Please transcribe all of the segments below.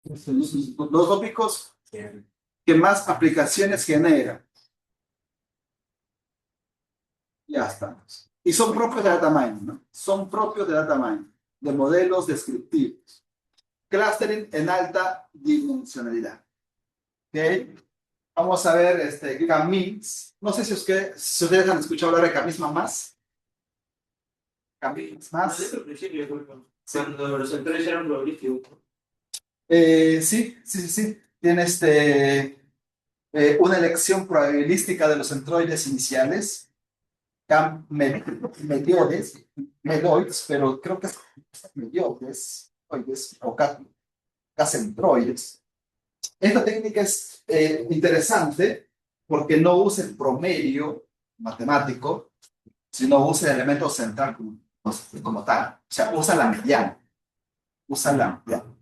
Los tópicos que más aplicaciones generan. Ya estamos. Y son propios de data mining, ¿no? Son propios de data mining, de modelos descriptivos. Clustering en alta dimensionalidad. ¿Ok? Vamos a ver K-means. No sé si ustedes han escuchado hablar de K-means más. K-means más. Cuando los centrales eran probabilísticos. Sí. Tiene una elección probabilística de los centroides iniciales, medioides, pero creo que es medioides, o cacentroides. Esta técnica es interesante porque no usa el promedio matemático, sino usa el elemento central como tal. O sea, usa la mediana. Usa la mediana.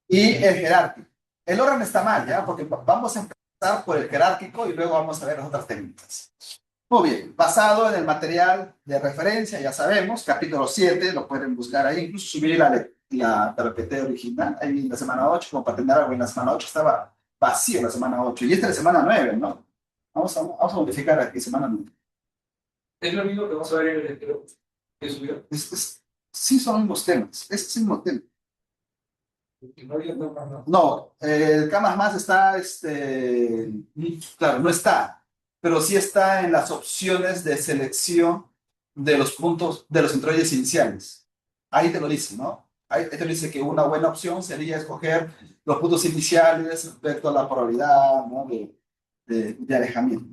Y el jerárquico. El orden está mal, ¿ya? Porque vamos a empezar por el jerárquico y luego vamos a ver las otras técnicas. Muy bien, basado en el material de referencia, ya sabemos, capítulo 7, lo pueden buscar ahí, incluso subir la PPT original, ahí en la semana 8, como para tener algo en la semana 8, estaba vacío la semana 8, y esta es la semana 9, ¿no? Vamos a modificar aquí, semana 9. Es lo mismo que vamos a ver en el entero que subió. Sí, son los temas, es el mismo tema. No había nada más. No, el Camas más está, claro, no está, pero sí está en las opciones de selección de los puntos, de los centroides iniciales. Ahí te lo dice, ¿no? Ahí te lo dice que una buena opción sería escoger los puntos iniciales respecto a la probabilidad, ¿no? de alejamiento.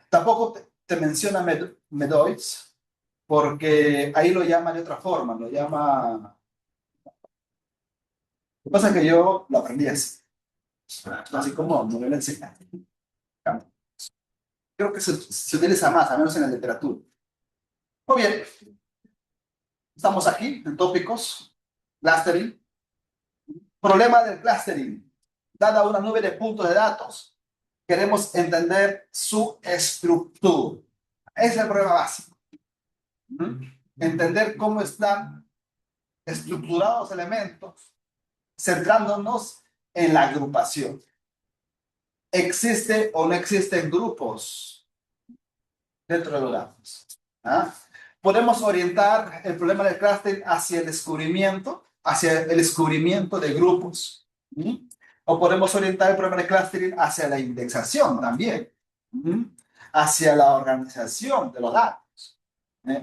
Tampoco te menciona Medoids, porque ahí lo llama de otra forma, lo llama. Lo que pasa es que yo lo aprendí así como me lo enseñan. Creo que se utiliza más, al menos en la literatura. Muy bien, estamos aquí en tópicos. Clustering. Problema del clustering. Dada una nube de puntos de datos, queremos entender su estructura. Ese es el problema básico. Entender cómo están estructurados los elementos, centrándonos en la agrupación. ¿Existe o no existen grupos dentro de los datos? ¿Ah? Podemos orientar el problema del clustering hacia el descubrimiento de grupos. ¿Sí? O podemos orientar el problema del clustering hacia la indexación también, ¿sí? Hacia la organización de los datos.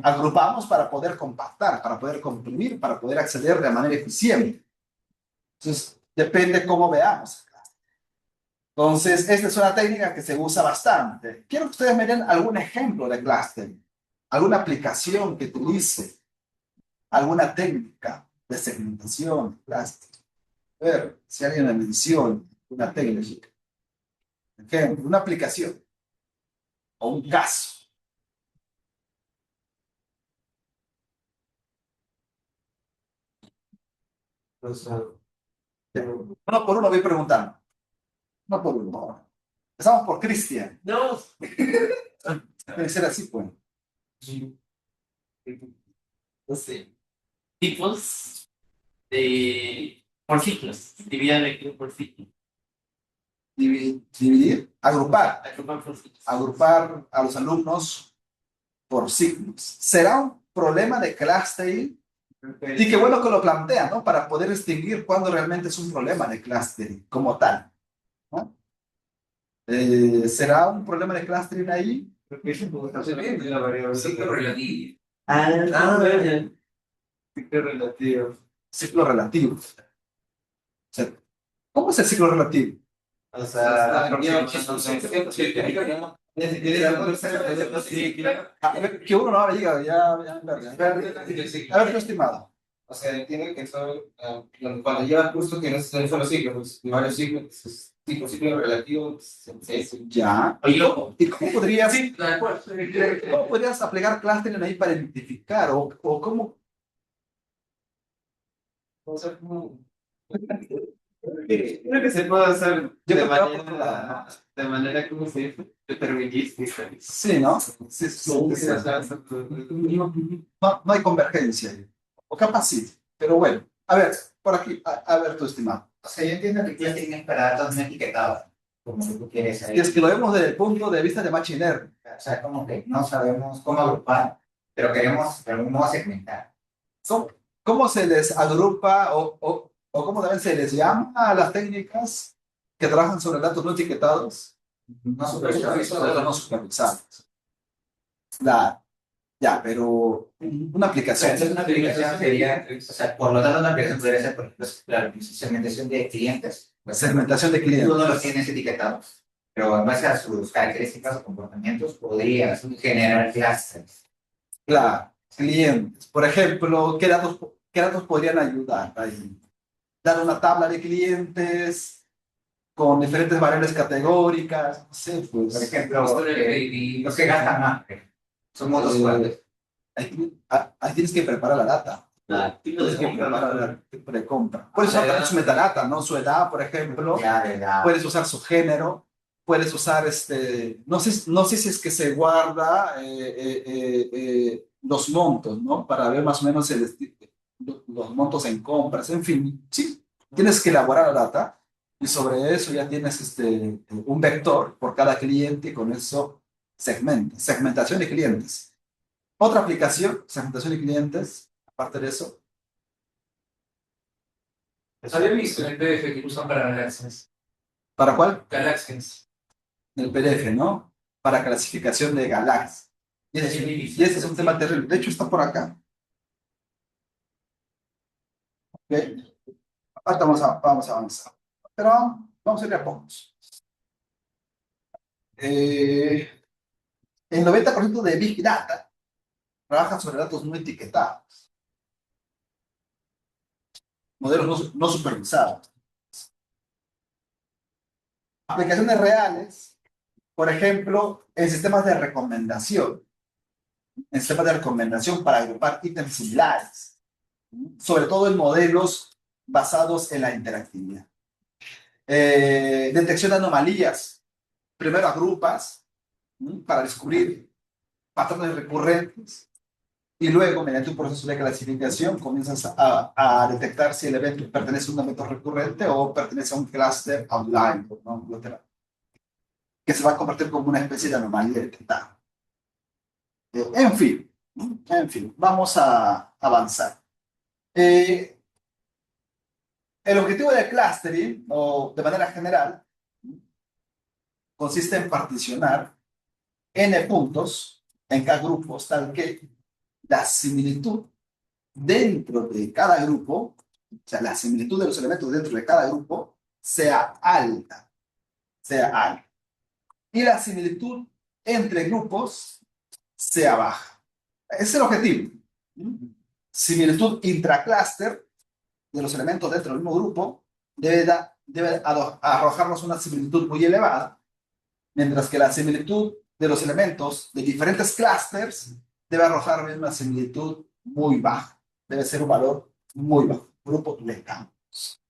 Agrupamos para poder compactar, para poder comprimir, para poder acceder de manera eficiente. Entonces, depende cómo veamos. Entonces, esta es una técnica que se usa bastante. Quiero que ustedes me den algún ejemplo de clustering, alguna aplicación que utilice, alguna técnica de segmentación de clustering. A ver si alguien me menciona una técnica. Ejemplo, una aplicación o un caso. Uno por uno voy preguntando. No por uno. Empezamos por Cristian. No. Debe ser así, pues. No sé. Tipos de. Por ciclos. Dividir el equipo por ciclos. Dividir, agrupar. Agrupar por ciclos. Agrupar a los alumnos por signos. ¿Será un problema de clustering? Y qué bueno que lo plantea, ¿no? Para poder distinguir cuándo realmente es un problema de clustering como tal, ¿no? ¿Será un problema de clustering ahí? Porque es la variable. Ciclo relativo. Ciclo relativo. Ciclo relativo. O sea, ¿cómo es el ciclo relativo? O sea, A ver, que uno no me diga, a ver, estimado. O sea, entiendo que son, cuando llevas justo que no es un solo ciclo, pues, varios ciclos, pues, ciclo relativo, pues, Ya. Oye, loco. ¿Y cómo podrías aplicar clustering ahí para identificar o cómo? O sea, como. Creo que se puede hacer de manera como se dice, determinística. Sí, ¿no? Sí, no hay convergencia ahí. O capaz sí, pero bueno. A ver, por aquí, a ver tu estimado. O sea, yo entiendo que clustering es para datos no etiquetados, como que tú quieres Y es ahí. que lo vemos desde el punto de vista de Machine Learning. O sea, como que no sabemos cómo agrupar, pero queremos de algún modo segmentar. ¿Cómo, cómo se les agrupa o cómo también se les llama a las técnicas que trabajan sobre datos no etiquetados? No Datos no supervisados. La, ya, pero una aplicación. Entonces, una aplicación sería, o sea, por lo tanto, una aplicación podría ser, por ejemplo, la segmentación de clientes. Pues, Segmentación de tú clientes. no los tienes etiquetados, pero en base a sus características o comportamientos podrías generar clusters. Claro, clientes. Por ejemplo, qué datos podrían ayudar ahí? Dar una tabla de clientes con diferentes variables categóricas, no sé, Por pues. ejemplo, los que gastan más son modos fuertes. Ahí tienes que preparar la data. Tienes que preparar la precompra. Puedes usar también su metadata, ¿no? Su edad, por ejemplo. Puedes usar su género. Puedes usar no sé si es que se guarda los montos, ¿no? Para ver más o menos los montos en compras. En fin, sí. Tienes que elaborar la data y sobre eso ya tienes un vector por cada cliente y con eso segmentación de clientes. Otra aplicación, segmentación de clientes, aparte de eso. Había visto en el PDF que usan para Galaxies. ¿Para cuál? Galaxies. El PDF, ¿no? Para clasificación de galaxias. Y ese es un tema terrible. De hecho, está por acá. ¿Ok? Ahorita vamos a avanzar. Pero vamos a ir a pocos. El 90% de Big Data trabaja sobre datos no etiquetados, modelos no supervisados. Aplicaciones reales, por ejemplo, en sistemas de recomendación. En sistemas de recomendación para agrupar ítems similares, sobre todo en modelos basados en la interactividad. Detección de anomalías. Primero agrupas para descubrir patrones recurrentes y luego, mediante un proceso de clasificación, comienzas a detectar si el evento pertenece a un evento recurrente o pertenece a un cluster outlier, ¿no? Que se va a convertir como una especie de anomalía detectada. En fin, vamos a avanzar. El objetivo del clustering, o de manera general, consiste en particionar n puntos en cada grupo, tal que la similitud dentro de cada grupo, o sea, la similitud de los elementos dentro de cada grupo, sea alta, y la similitud entre grupos sea baja. Ese es el objetivo. Similitud intracluster de los elementos dentro del mismo grupo debe arrojarnos una similitud muy elevada, mientras que la similitud de los elementos de diferentes clusters debe arrojar una similitud muy baja. Debe ser un valor muy bajo, grupo de campos.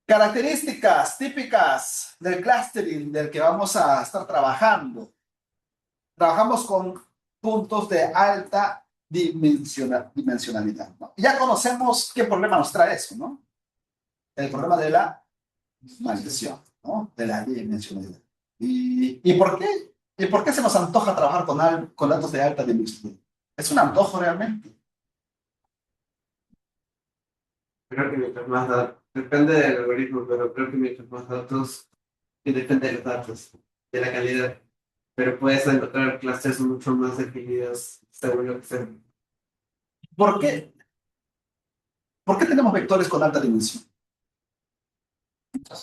Características típicas del clustering del que vamos a estar trabajando. Trabajamos con puntos de alta dimensionalidad, ¿no? Ya conocemos qué problema nos trae eso, ¿no? El problema de la maldición, ¿no? De la dimensionalidad. ¿Y por qué? ¿Y por qué se nos antoja trabajar con datos de alta dimensionalidad? ¿Es un antojo realmente? Creo que mientras más datos, depende del algoritmo, pero creo que mientras más datos, y depende de los datos, de la calidad, pero puedes encontrar clusters mucho más definidos según lo que sea. ¿Por qué? ¿Por qué tenemos vectores con alta dimensión?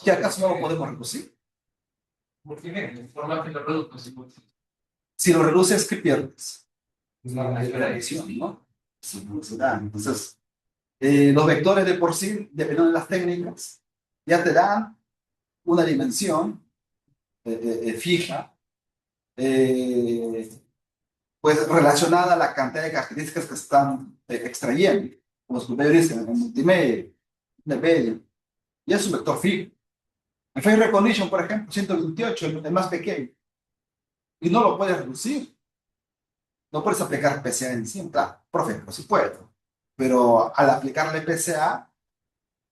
¿Que acaso no lo podemos reducir? Multimedia, forma que lo reduzco. Si lo reduces, ¿qué pierdes? La Edición, ¿no? Simplicidad. Entonces, los vectores de por sí, dependiendo de las técnicas, ya te dan una dimensión fija, pues relacionada a la cantidad de características que se están extrayendo, como los dicen en multimedia, y es un vector fijo. El face recognition, por ejemplo, 128, el más pequeño, y no lo puedes reducir. No puedes aplicar PCA en 100, claro, profe, no se puede. Pero al aplicarle PCA,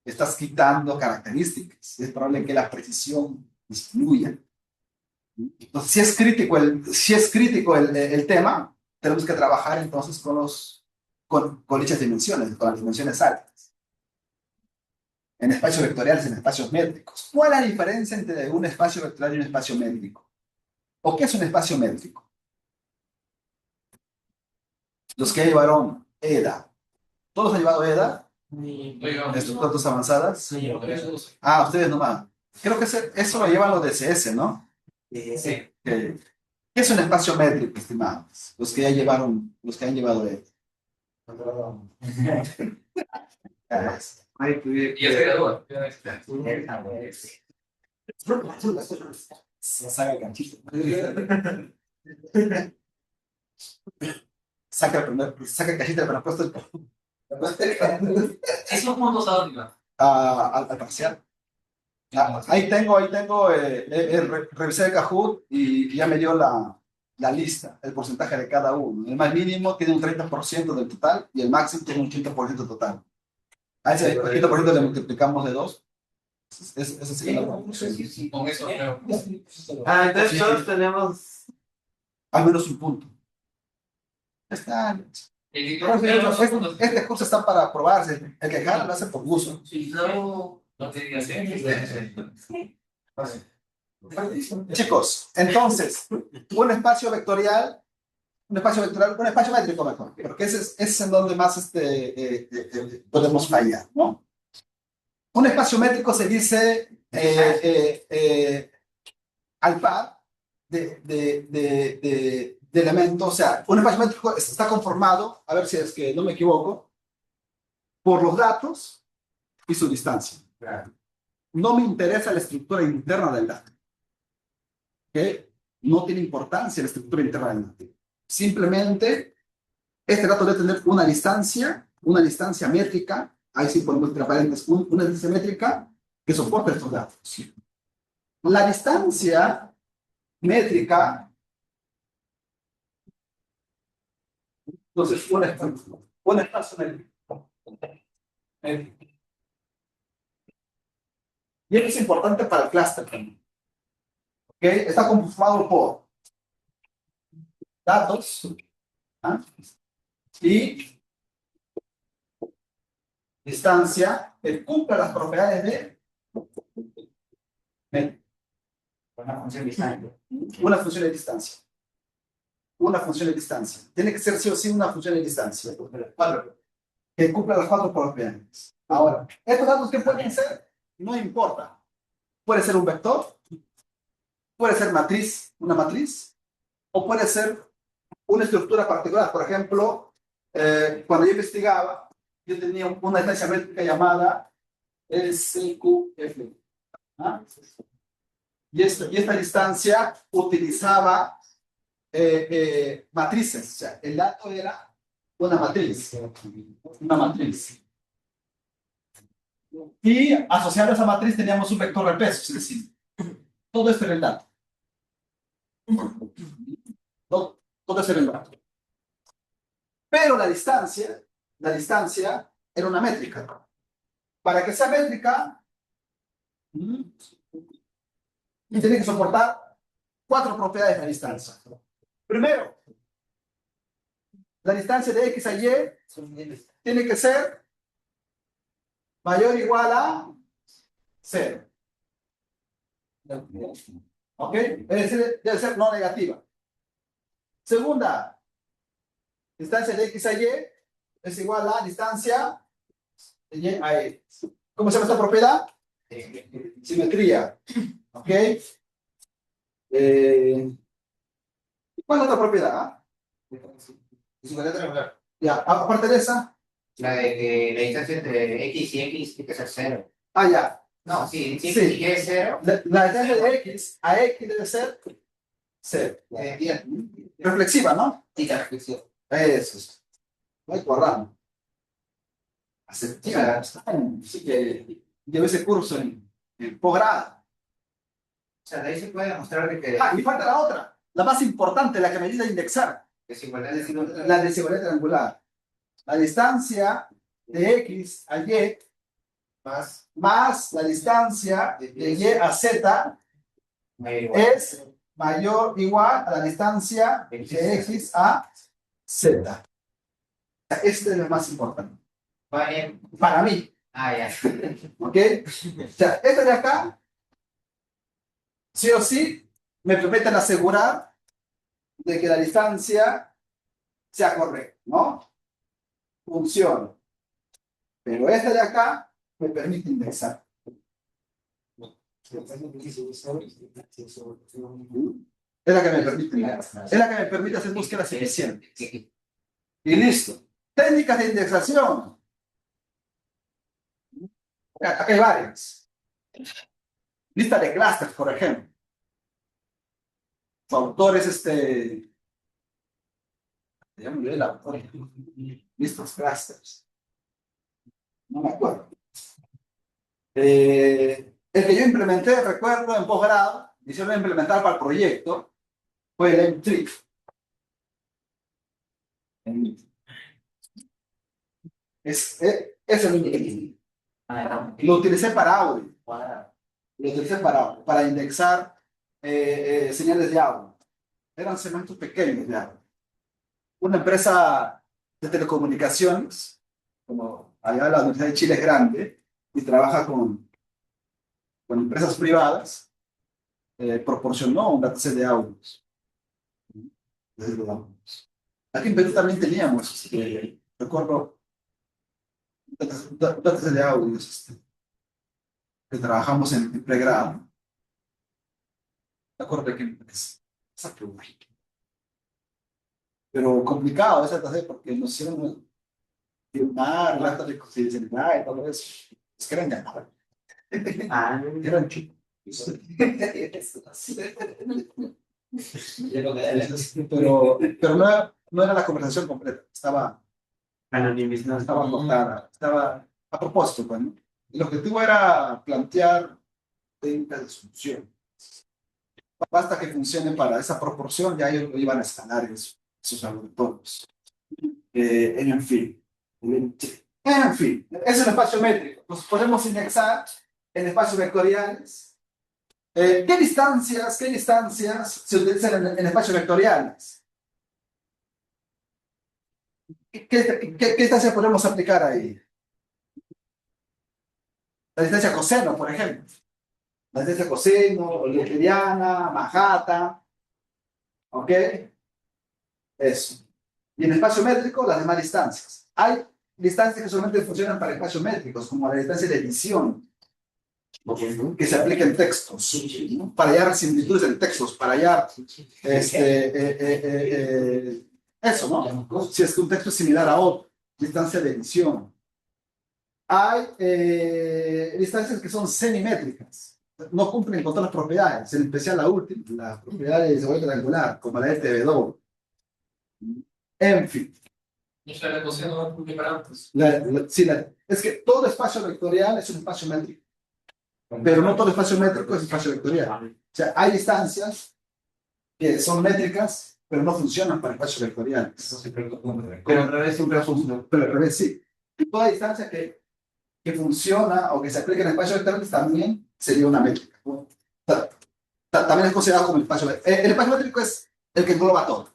estás quitando características. Es probable que la precisión disminuya. Entonces, si es crítico el tema, tenemos que trabajar entonces con dichas dimensiones, con las dimensiones altas, en espacios vectoriales, en espacios métricos. ¿Cuál es la diferencia entre un espacio vectorial y un espacio métrico? ¿O qué es un espacio métrico? Los que llevaron EDA. ¿Todos han llevado EDA? Estructuras avanzadas. Ah, ustedes nomás. Creo que eso lo llevan los DCS, ¿no? Sí. ¿Qué es un espacio métrico, estimados? Los que han llevado EDA. Ay, tuve Y ya se gradúa. Saca el ganchito. Saca el cajita para puesto Esos puntos a dónde van. al parcial. Ahí tengo, revisé el Kahoot y ya me dio la lista, el porcentaje de cada uno. El más mínimo tiene un 30% del total y el máximo tiene un 80% total. A ese 80% le multiplicamos de 2. Esa sería la conclusión. Con eso creo. entonces Sí. todos tenemos. Al menos un punto. Está. Este curso está para probarse. El que gana lo hace por gusto. No te digas Chicos, entonces, un espacio vectorial, un espacio métrico mejor, porque ese es en donde más podemos fallar, ¿no? Un espacio métrico se dice al par de elementos, o sea, un espacio métrico está conformado, a ver si es que no me equivoco, por los datos y su distancia. No me interesa la estructura interna del dato. Que no tiene importancia la estructura interna del dato. Simplemente, este dato debe tener una distancia métrica, ahí sí podemos entre paréntesis, una distancia métrica que soporte estos datos. La distancia métrica, entonces, un espacio métrico. Y esto es importante para el clúster también. ¿Okay? Está conformado por datos, ¿ah? Y distancia que cumple las propiedades de Una función distancia. una función de distancia. Una función de distancia. Tiene que ser sí o sí una función de distancia. Que cumpla las 4 propiedades. Ahora, estos datos que pueden ser, no importa. Puede ser un vector, puede ser una matriz, o puede ser una estructura particular. Por ejemplo, cuando yo investigaba, yo tenía una distancia métrica llamada SQF. ¿Ah? Y esta distancia utilizaba matrices. O sea, el dato era una matriz. Una matriz. Y asociado a esa matriz teníamos un vector de peso. Es decir, todo esto era el dato. Todo esto era el dato. Pero la distancia era una métrica. Para que sea métrica, tiene que soportar 4 propiedades de la distancia. Primero, la distancia de x a y tiene que ser mayor o igual a 0. ¿Ok? Es decir, debe ser no negativa. Segunda, distancia de x a y es igual a distancia de y a x. ¿Cómo se llama esta propiedad? Simetría. ¿Ok? ¿Cuál es la otra propiedad? Simetría triangular. Ya, aparte de esa. La de que la distancia entre X y X tiene que ser 0. Ah, ya. No, sí, si Sí. X es 0. La distancia de X a X debe ser 0. Reflexiva, ¿no? Sí, la reflexión. Eso es. No hay cuadrado. Aceptiva. Sí que llevé ese curso en posgrado. O sea, de ahí se puede demostrar de que Ah, y falta la otra. La más importante, la que me ayuda a indexar. desigualdad de La desigualdad triangular. La distancia de X a Y más la distancia de Y a Z es mayor o igual a la distancia de X a Z. Este es lo más importante. Para mí. Ya. ¿Ok? O sea, este de acá, sí o sí, me permiten asegurar de que la distancia sea correcta, ¿no? Funciona. Pero este de acá me permite indexar. Es la que me permite indexar. Es la que me permite hacer búsquedas eficientes. Y listo. Técnicas de indexación. Acá hay varias. Lista de clústeres, por ejemplo. Su autor es ya me olvidé el autor. Listos clústeres. No me acuerdo. El que yo implementé, recuerdo, en posgrado, hicieron implementar para el proyecto, fue el M-Tree. Es el M-Tree. Lo utilicé para audio. Lo utilicé para indexar señales de audio. Eran segmentos pequeños de audio. Una empresa de telecomunicaciones, como allá la Universidad de Chile es grande, y trabaja con empresas privadas, proporcionó un dataset de audios. Aquí en Perú también teníamos, recuerdo, un dataset de audios que trabajamos en pregrado. Recuerdo que esa pregunta. Pero complicado ese dataset porque nos hicieron firmar la acta de confidencialidad y todo eso. Es que eran ya. Eran chicos. Pero no era la conversación completa, estaba Anonimizado. cortada, estaba a propósito, pues, ¿no? El objetivo era plantear técnicas de solución. Basta que funcionen para esa proporción, ya ellos lo iban a escalar en sus laboratorios. En fin, es un espacio métrico. Nos podemos indexar en espacios vectoriales. ¿Qué distancias se utilizan en espacios vectoriales? ¿Qué distancia podemos aplicar ahí? La distancia coseno, por ejemplo. La distancia coseno, euclidiana, Manhattan. ¿Ok? Eso. Y en espacio métrico, las demás distancias. Hay distancias que solamente funcionan para espacios métricos, como la distancia de edición, que se aplica en textos, ¿no? Para hallar similitudes en textos, para hallar eso, ¿no? Si es que un texto es similar a otro, distancia de edición. Hay distancias que son semimétricas, no cumplen con todas las propiedades, en especial la última, la propiedad de desigualdad triangular, como la de TB2. En fin. Es que todo espacio vectorial es un espacio métrico, pero no todo espacio métrico es espacio vectorial. O sea, hay distancias que son métricas, pero no funcionan para espacios vectoriales. Pero al revés siempre funciona. Pero al revés sí. Toda distancia que funciona o que se aplica en espacios vectoriales también sería una métrica. También es considerado como el espacio métrico. El espacio métrico es el que engloba todo.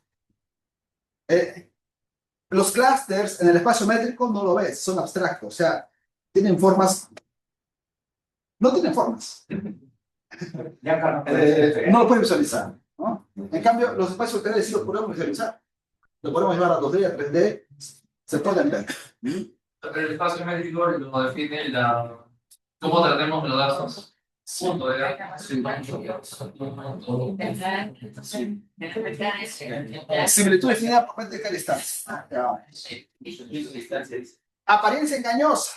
Los clústeres en el espacio métrico no lo ves, son abstractos, o sea, tienen formas. No tienen formas. No lo pueden visualizar, ¿no? En cambio, los espacios vectoriales sí los podemos visualizar. Lo podemos llevar a 2D, a 3D, se pueden ver. El espacio métrico lo define cómo tratemos los datos. Punto de Similitud definida por métrica de distancia. Apariencia engañosa.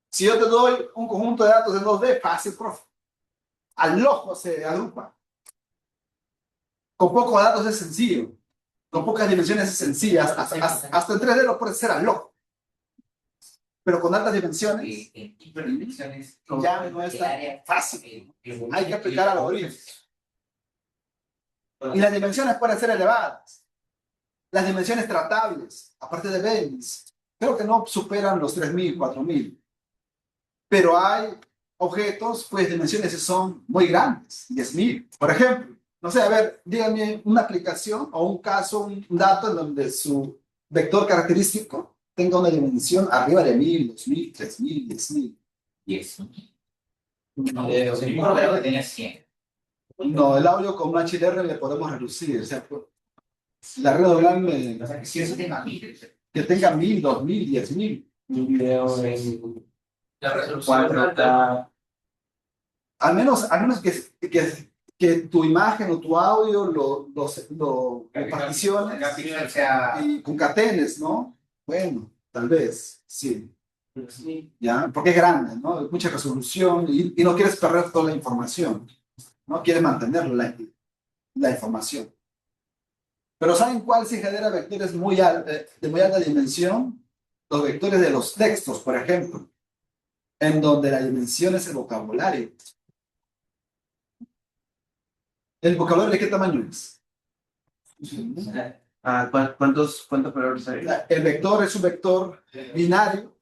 Si yo te doy un conjunto de datos en 2D, fácil, profe. Al ojo se agrupa. Con pocos datos es sencillo. Con pocas dimensiones es sencilla. Hasta en 3D lo puedes hacer al ojo. Pero con altas dimensiones ya no es tan fácil. Hay que aplicar algoritmos. Y las dimensiones pueden ser elevadas. Las dimensiones tratables, aparte de Bayes, creo que no superan los 3.000, 4.000. pero hay objetos pues dimensiones que son muy grandes, 10.000. Por ejemplo, no sé, a ver, dígame una aplicación o un caso, un dato en donde su vector característico tenga una dimensión arriba de 1.000, 2.000, 3.000, 10.000. 10. Seguro creo que tenía 100. No, el audio con un HDR le podemos reducir, o sea, la red grande O sea, que si eso tenga 1000. que tenga 1.000, 2.000, 10.000. Un video en La resolución 4K. Al menos que tu imagen o tu audio lo particiones Cada píxel sea y concatenes, ¿no? Bueno, tal vez, sí. ¿Ya? Porque es grande, ¿no? Hay mucha resolución y no quieres perder toda la información, ¿no? Quieres mantener la información. Pero ¿saben cuál sí genera vectores de muy alta dimensión? Los vectores de los textos, por ejemplo, en donde la dimensión es el vocabulario. ¿El vocabulario de qué tamaño es? ¿Cuántos palabras hay? El vector es un vector binario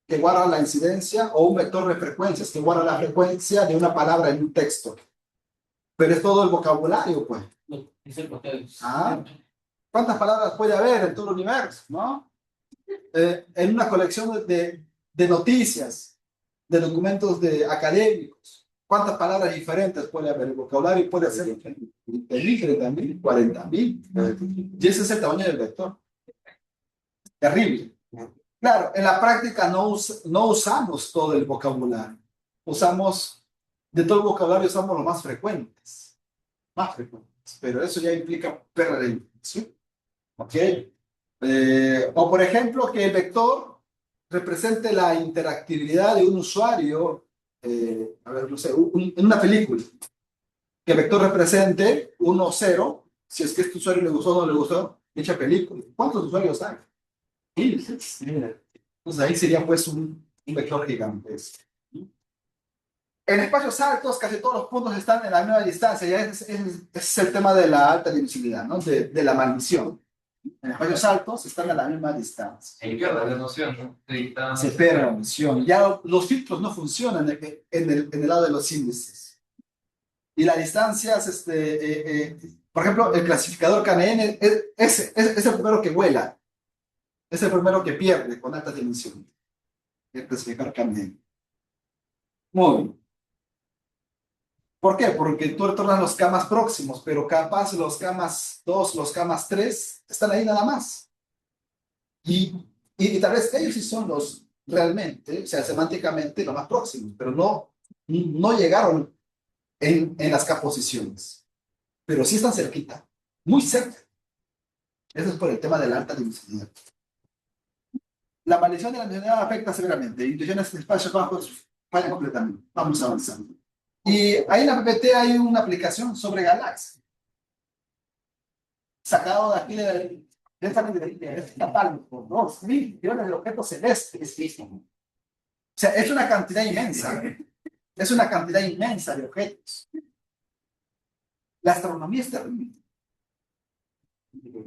que guarda la incidencia o un vector de frecuencias que guarda la frecuencia de una palabra en un texto. Pero es todo el vocabulario, pues. Ah, ¿cuántas palabras puede haber en todo el universo, no? En una colección de noticias, de documentos académicos, ¿cuántas palabras diferentes puede haber? El vocabulario puede ser 20.000, 30.000, 40.000. Y ese es el tamaño del vector. Terrible. Claro, en la práctica no usamos todo el vocabulario. De todo el vocabulario usamos los más frecuentes. Más frecuentes. Pero eso ya implica pérdida de información. ¿Ok? O por ejemplo, que el vector represente la interactividad de un usuario, a ver, no sé, en una película. Que el vector represente 1, 0, si es que este usuario le gustó o no le gustó dicha película. ¿Cuántos usuarios hay? Entonces ahí sería pues un vector gigantesco. En espacios altos casi todos los puntos están en la misma distancia, ya es el tema de la alta dimensionalidad, ¿no? De la maldición. En espacios altos están a la misma distancia. se pierde la noción, ¿no? De distancia. Se pierde la medición. Ya los filtros no funcionan en el lado de los índices. Y las distancias, por ejemplo, el clasificador KNN es el primero que vuela. Es el primero que pierde con altas dimensiones. El clasificador KNN. Muy bien. ¿Por qué? Porque tú retornas los K más próximos, pero capaz los K más 2, los K más 3 están ahí nada más. Y tal vez ellos sí son los realmente, o sea, semánticamente los más próximos, pero no llegaron en las K posiciones. Pero sí están cerquita, muy cerca. Eso es por el tema de la alta dimensionalidad. La maldición de la dimensionalidad afecta severamente. Intuiciones de espacios bajos fallan completamente. Vamos avanzando. Y ahí en la PPT hay una aplicación sobre galaxias. Sacado de aquí de esta palma, por 2.000 millones de objetos celestes. O sea, es una cantidad inmensa. Es una cantidad inmensa de objetos. La astronomía es terrible.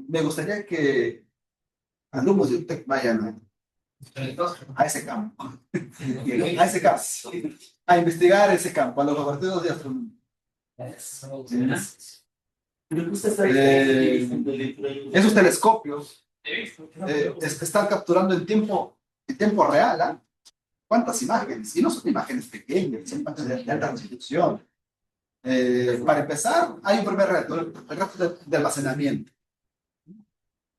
Me gustaría que alumnos de UTEC vayan a ese campo. A ese campo. A investigar ese campo, a los laboratorios de astronomía. Esos telescopios están capturando en tiempo real, ¿ah? ¿Cuántas imágenes? Y no son imágenes pequeñas, son imágenes de alta resolución. Para empezar, hay un primer reto, el reto de almacenamiento.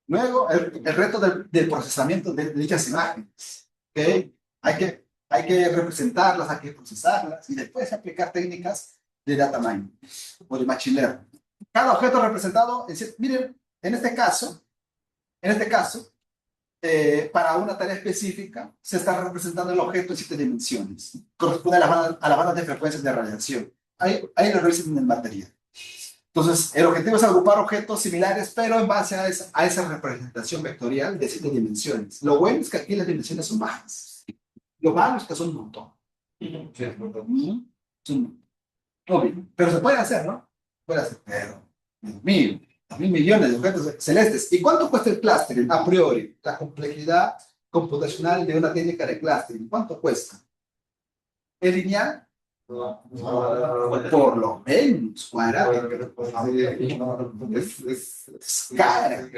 Luego, el reto del procesamiento de dichas imágenes. ¿Okay? Hay que representarlas, hay que procesarlas y después aplicar técnicas de data mining o de machine learning. Cada objeto representado, miren, en este caso, para una tarea específica, se está representando el objeto en 7 dimensiones. Corresponde a las bandas de frecuencias de radiación. Ahí lo revisan en el material. Entonces, el objetivo es agrupar objetos similares, pero en base a esa representación vectorial de 7 dimensiones. Lo bueno es que aquí las dimensiones son bajas. Lo malo es que son un montón. Obvio. Pero se puede hacer, ¿no? Puede hacer, pero 2.000 millones de objetos celestes. ¿Y cuánto cuesta el clustering? A priori, la complejidad computacional de una técnica de clustering. ¿Cuánto cuesta? ¿Es lineal? Por lo menos cuadrado. Es cara.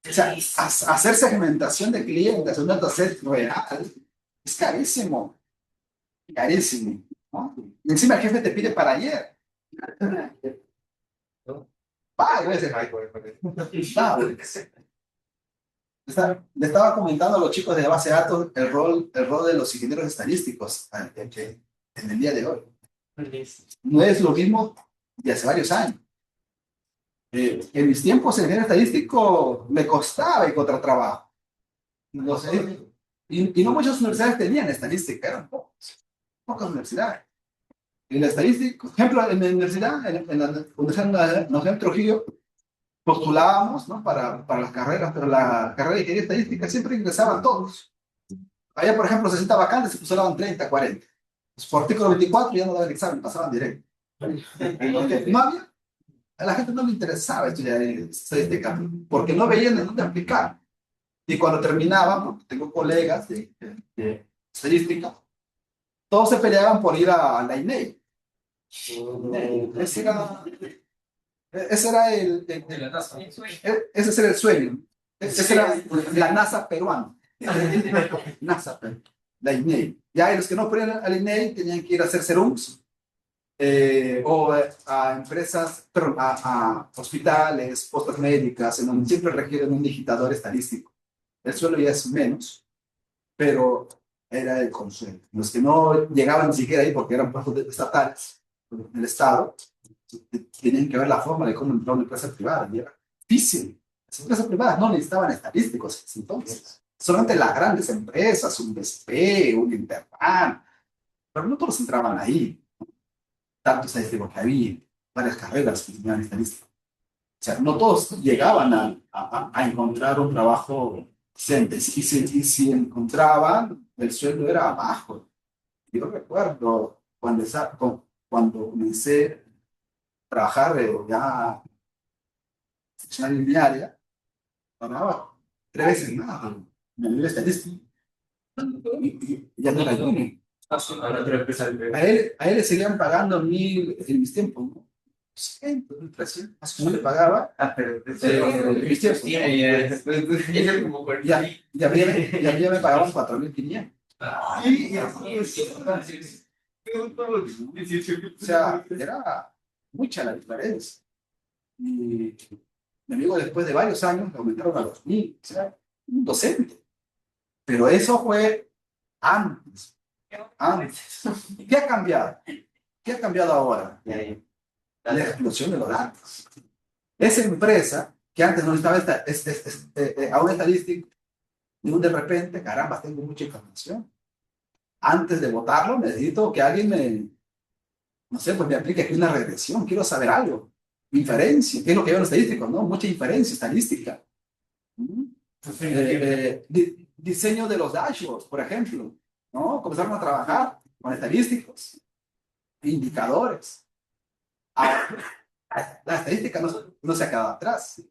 O sea, hacer segmentación de clientes, un dataset real, es carísimo. Carísimo. ¿No? Y encima el jefe te pide para ayer. Vaya, le estaba comentando a los chicos de base de datos el rol de los ingenieros estadísticos en el día de hoy. No es lo mismo de hace varios años. En mis tiempos, el ingeniero estadístico me costaba encontrar trabajo. No sé, y no muchas universidades tenían estadística, eran pocas universidades. En la estadística, por ejemplo, en la universidad, en la Universidad de Trujillo, postulábamos, ¿no? para las carreras, pero la carrera de ingeniería estadística siempre ingresaban todos. Había, por ejemplo, 60 vacantes, se postulaban 30, 40. Pues por artículo 24 ya no daban examen, pasaban directo. Porque no había, a la gente no le interesaba estudiar estadística, porque no veían en dónde aplicar. Y cuando terminaba, porque tengo colegas de estadística, todos se peleaban por ir a la INEI. Ese era De la NASA. ese era el sueño. Esa era la NASA peruana. NASA peruana. La INEI. Ya, y los que no podían a la INEI tenían que ir a hacer serums o a empresas, perdón, a hospitales, postas médicas, en donde siempre requieren un digitador estadístico. El suelo ya es menos, pero era el consuelo. Los que no llegaban ni siquiera ahí porque eran puestos estatales del Estado, tenían que ver la forma de cómo entrar a una empresa privada. Y era difícil. Las empresas privadas no necesitaban estadísticos entonces. Solamente las grandes empresas, un BCP, un Interpan, pero no todos entraban ahí. Tanto estadístico que había, varias carreras que tenían estadística. O sea, no todos llegaban a encontrar un trabajo decente. Y si encontraban, el sueldo era bajo. Yo recuerdo cuando comencé a trabajar ya en mi área, ganaba 3 veces más en el nivel estadístico. Y ya no era junior. A él le seguían pagando 1.000 en mis tiempos, ¿no? 1.300, más o menos le pagaba. En mis tiempos. Y a mí ya me pagaban 4.500. O sea, era mucha la diferencia. Y mi amigo, después de varios años, le aumentaron a 2.000. O sea, un docente. Pero eso fue antes. Antes. ¿Qué ha cambiado? ¿Qué ha cambiado ahora? La explosión de los datos. Esa empresa que antes no estaba a un estadístico, y de repente, caramba, tengo mucha información. Antes de votarlo, necesito que alguien no sé, pues me aplique aquí una regresión, quiero saber algo. Inferencia, ¿qué es lo que veo en estadísticos? ¿No? Mucha inferencia estadística. Diseño de los dashboards, por ejemplo, ¿no? Comenzaron a trabajar con estadísticos, indicadores. Ahora, la estadística no se ha quedado atrás.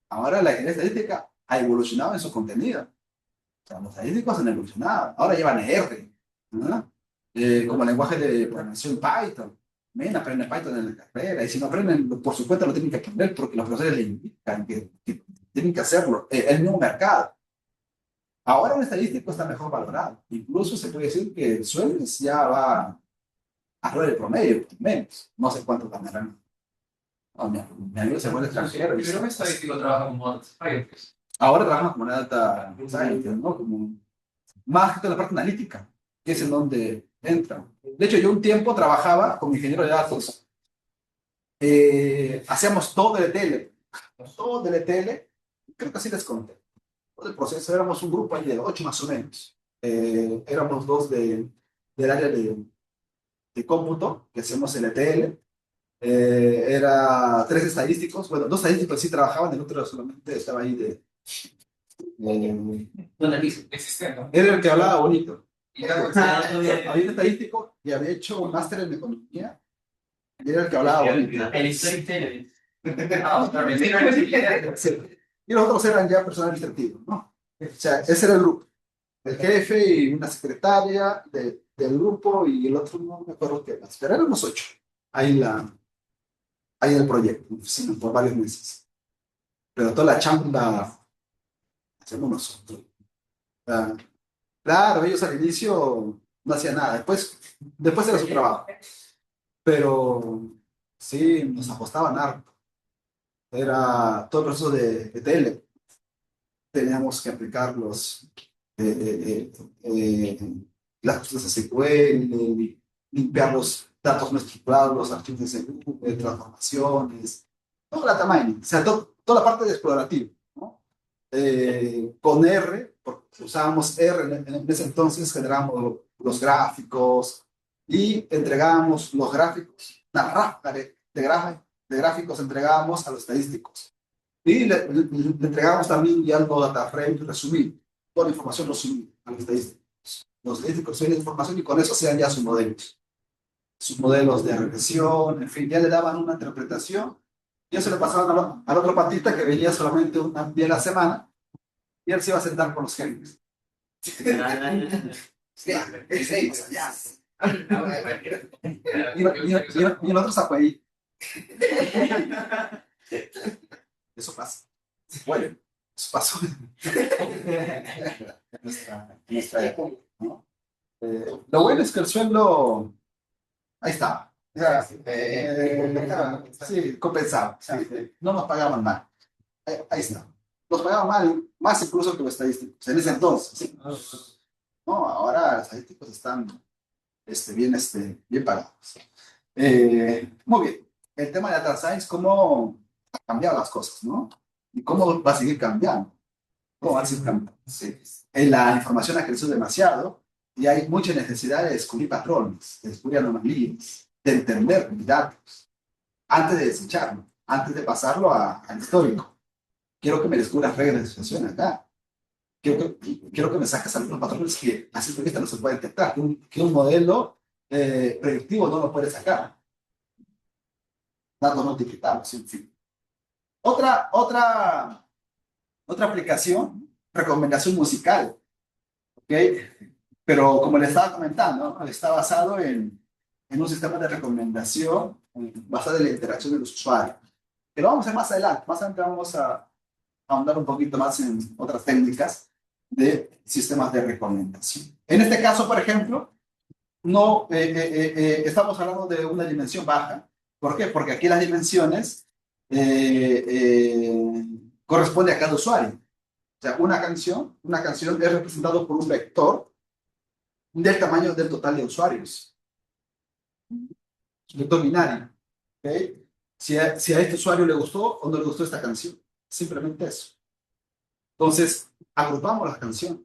Ahora la estadística ha evolucionado en su contenido. O sea, los estadísticos han evolucionado. Ahora llevan R, ¿no? Como lenguaje de programación Python. Ven, aprenden Python en la carrera. Y si no aprenden por su cuenta, lo tienen que aprender porque los profesores les indican que tienen que hacerlo. El mismo mercado. Ahora un estadístico está mejor valorado. Incluso se puede decir que el sueldo ya va arriba del promedio, menos. No sé cuánto ganarán. No, mi amigo se fue al extranjero. Pero un estadístico trabaja como data scientist. Ahora trabaja como una data scientist, ¿no? Como, más que toda la parte analítica, que es en donde entra. De hecho, yo un tiempo trabajaba como ingeniero de datos. Hacíamos todo de tele. Todo de tele. Creo que así les conté. Todo el proceso. Éramos un grupo ahí de 8 más o menos. Éramos 2 del área de cómputo, que hacemos el ETL. Era 3 estadísticos. Bueno, 2 estadísticos sí trabajaban, el otro solamente estaba ahí de Existente. Era el que hablaba bonito. Había un estadístico y había hecho un máster en economía. Y era el que hablaba bonito. El storytelling. Sí. Y los otros eran ya personal administrativo, ¿no? O sea, ese era el grupo. El jefe y una secretaria de del grupo y el otro no me acuerdo qué más, pero éramos 8 ahí, ahí en el proyecto, sí, por varios meses. Pero toda la chamba hacemos nosotros. Ah, claro, ellos al inicio no hacían nada, después era su trabajo, pero sí, nos apostaban harto. Era todo el proceso de tele. Teníamos que aplicar las cosas SQL, limpiar los datos no estructurados, los archivos de SQL, transformaciones, toda la tamaño, o sea, toda la parte de explorativo, ¿no? Con R, porque usábamos R en ese entonces, generamos los gráficos y entregábamos los gráficos, una ráfaga de gráficos entregábamos a los estadísticos. Y le entregamos también ya algo data frame resumido, toda la información resumida a los estadísticos. Los estadísticos reciben la información y con eso hacían ya sus modelos de regresión, en fin, ya le daban una interpretación. Y eso le pasaban al otro patita que venía solamente un día a la semana y él se iba a sentar con los genios. Y nosotros ahí. Eso pasa. Bueno, eso pasó en nuestra época, ¿no? Lo bueno es que el sueldo, ahí está. Ya, sí, compensado. Sí, no nos pagaban mal. Ahí está. Nos pagaban mal, más incluso que los estadísticos, en ese entonces. ¿Sí? No, ahora los estadísticos están bien pagados. Muy bien. El tema de Data Science, cómo ha cambiado las cosas, ¿no? Y cómo va a seguir cambiando. ¿Cómo va a seguir cambiando? Sí. La información ha crecido demasiado y hay mucha necesidad de descubrir patrones, de descubrir anomalías, de entender datos, antes de desecharlo, antes de pasarlo al histórico. Quiero que me descubras reglas de asociación acá. Quiero que me saques algunos patrones que a simple vista no se puede detectar, que un modelo predictivo no lo puede sacar. Datos no etiquetados, en fin. Otra aplicación, recomendación musical, ¿ok? Pero como le estaba comentando, ¿no? Está basado en un sistema de recomendación basado en la interacción de los usuarios. Que lo vamos a hacer más adelante. Más adelante vamos a ahondar un poquito más en otras técnicas de sistemas de recomendación. En este caso, por ejemplo, no estamos hablando de una dimensión baja. ¿Por qué? Porque aquí las dimensiones corresponden a cada usuario. O sea, una canción es representada por un vector del tamaño del total de usuarios. Vector binario. ¿Okay? Si a este usuario le gustó o no le gustó esta canción. Simplemente eso. Entonces, agrupamos las canciones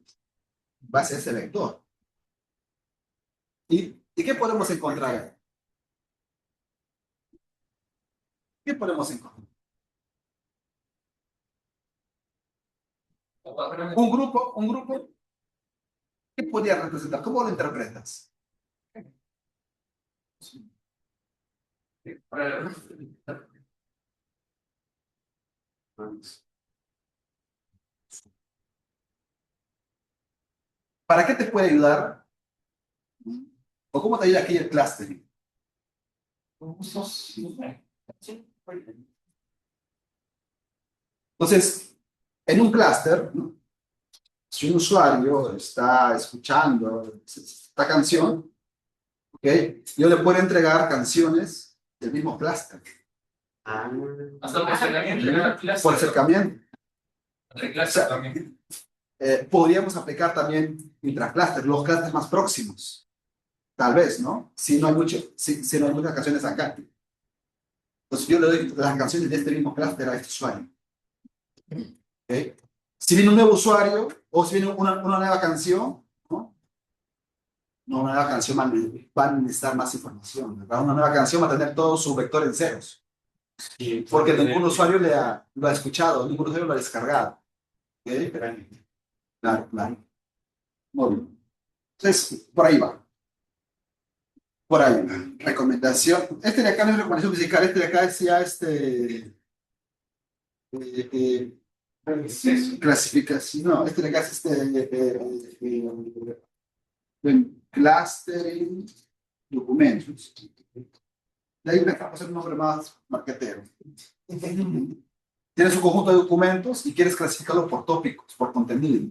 en base a ese vector. ¿Y qué podemos encontrar ahí? ¿Qué podemos encontrar? Un grupo, ¿qué podría representar? ¿Cómo lo interpretas? ¿Para qué te puede ayudar? ¿O cómo te ayuda aquí el clustering? Entonces, en un clúster, ¿no? Si un usuario está escuchando esta canción, ¿okay? Yo le puedo entregar canciones del mismo clúster. Hasta por acercamiento, ¿no? Por acercamiento. Entre clases también. Podríamos aplicar también intracluster, los clusters más próximos. Tal vez, ¿no? Si no hay si no hay muchas canciones acá. Entonces yo le doy las canciones de este mismo clúster a este usuario. ¿Okay? Si viene un nuevo usuario o si viene una nueva canción, ¿no? Una nueva canción va a necesitar más información, ¿verdad? Una nueva canción va a tener todo su vector en ceros. Porque ningún usuario lo ha escuchado, ningún usuario lo ha descargado. ¿Okay? Claro, claro. Muy bien. Entonces, por ahí va. Por ahí. Recomendación. Este de acá no es recomendación musical, este de acá es ya clasificación. No, este de acá es Clustering documentos. De ahí vamos a hacer un nombre más marquetero. Tienes un conjunto de documentos y quieres clasificarlo por tópicos, por contenido.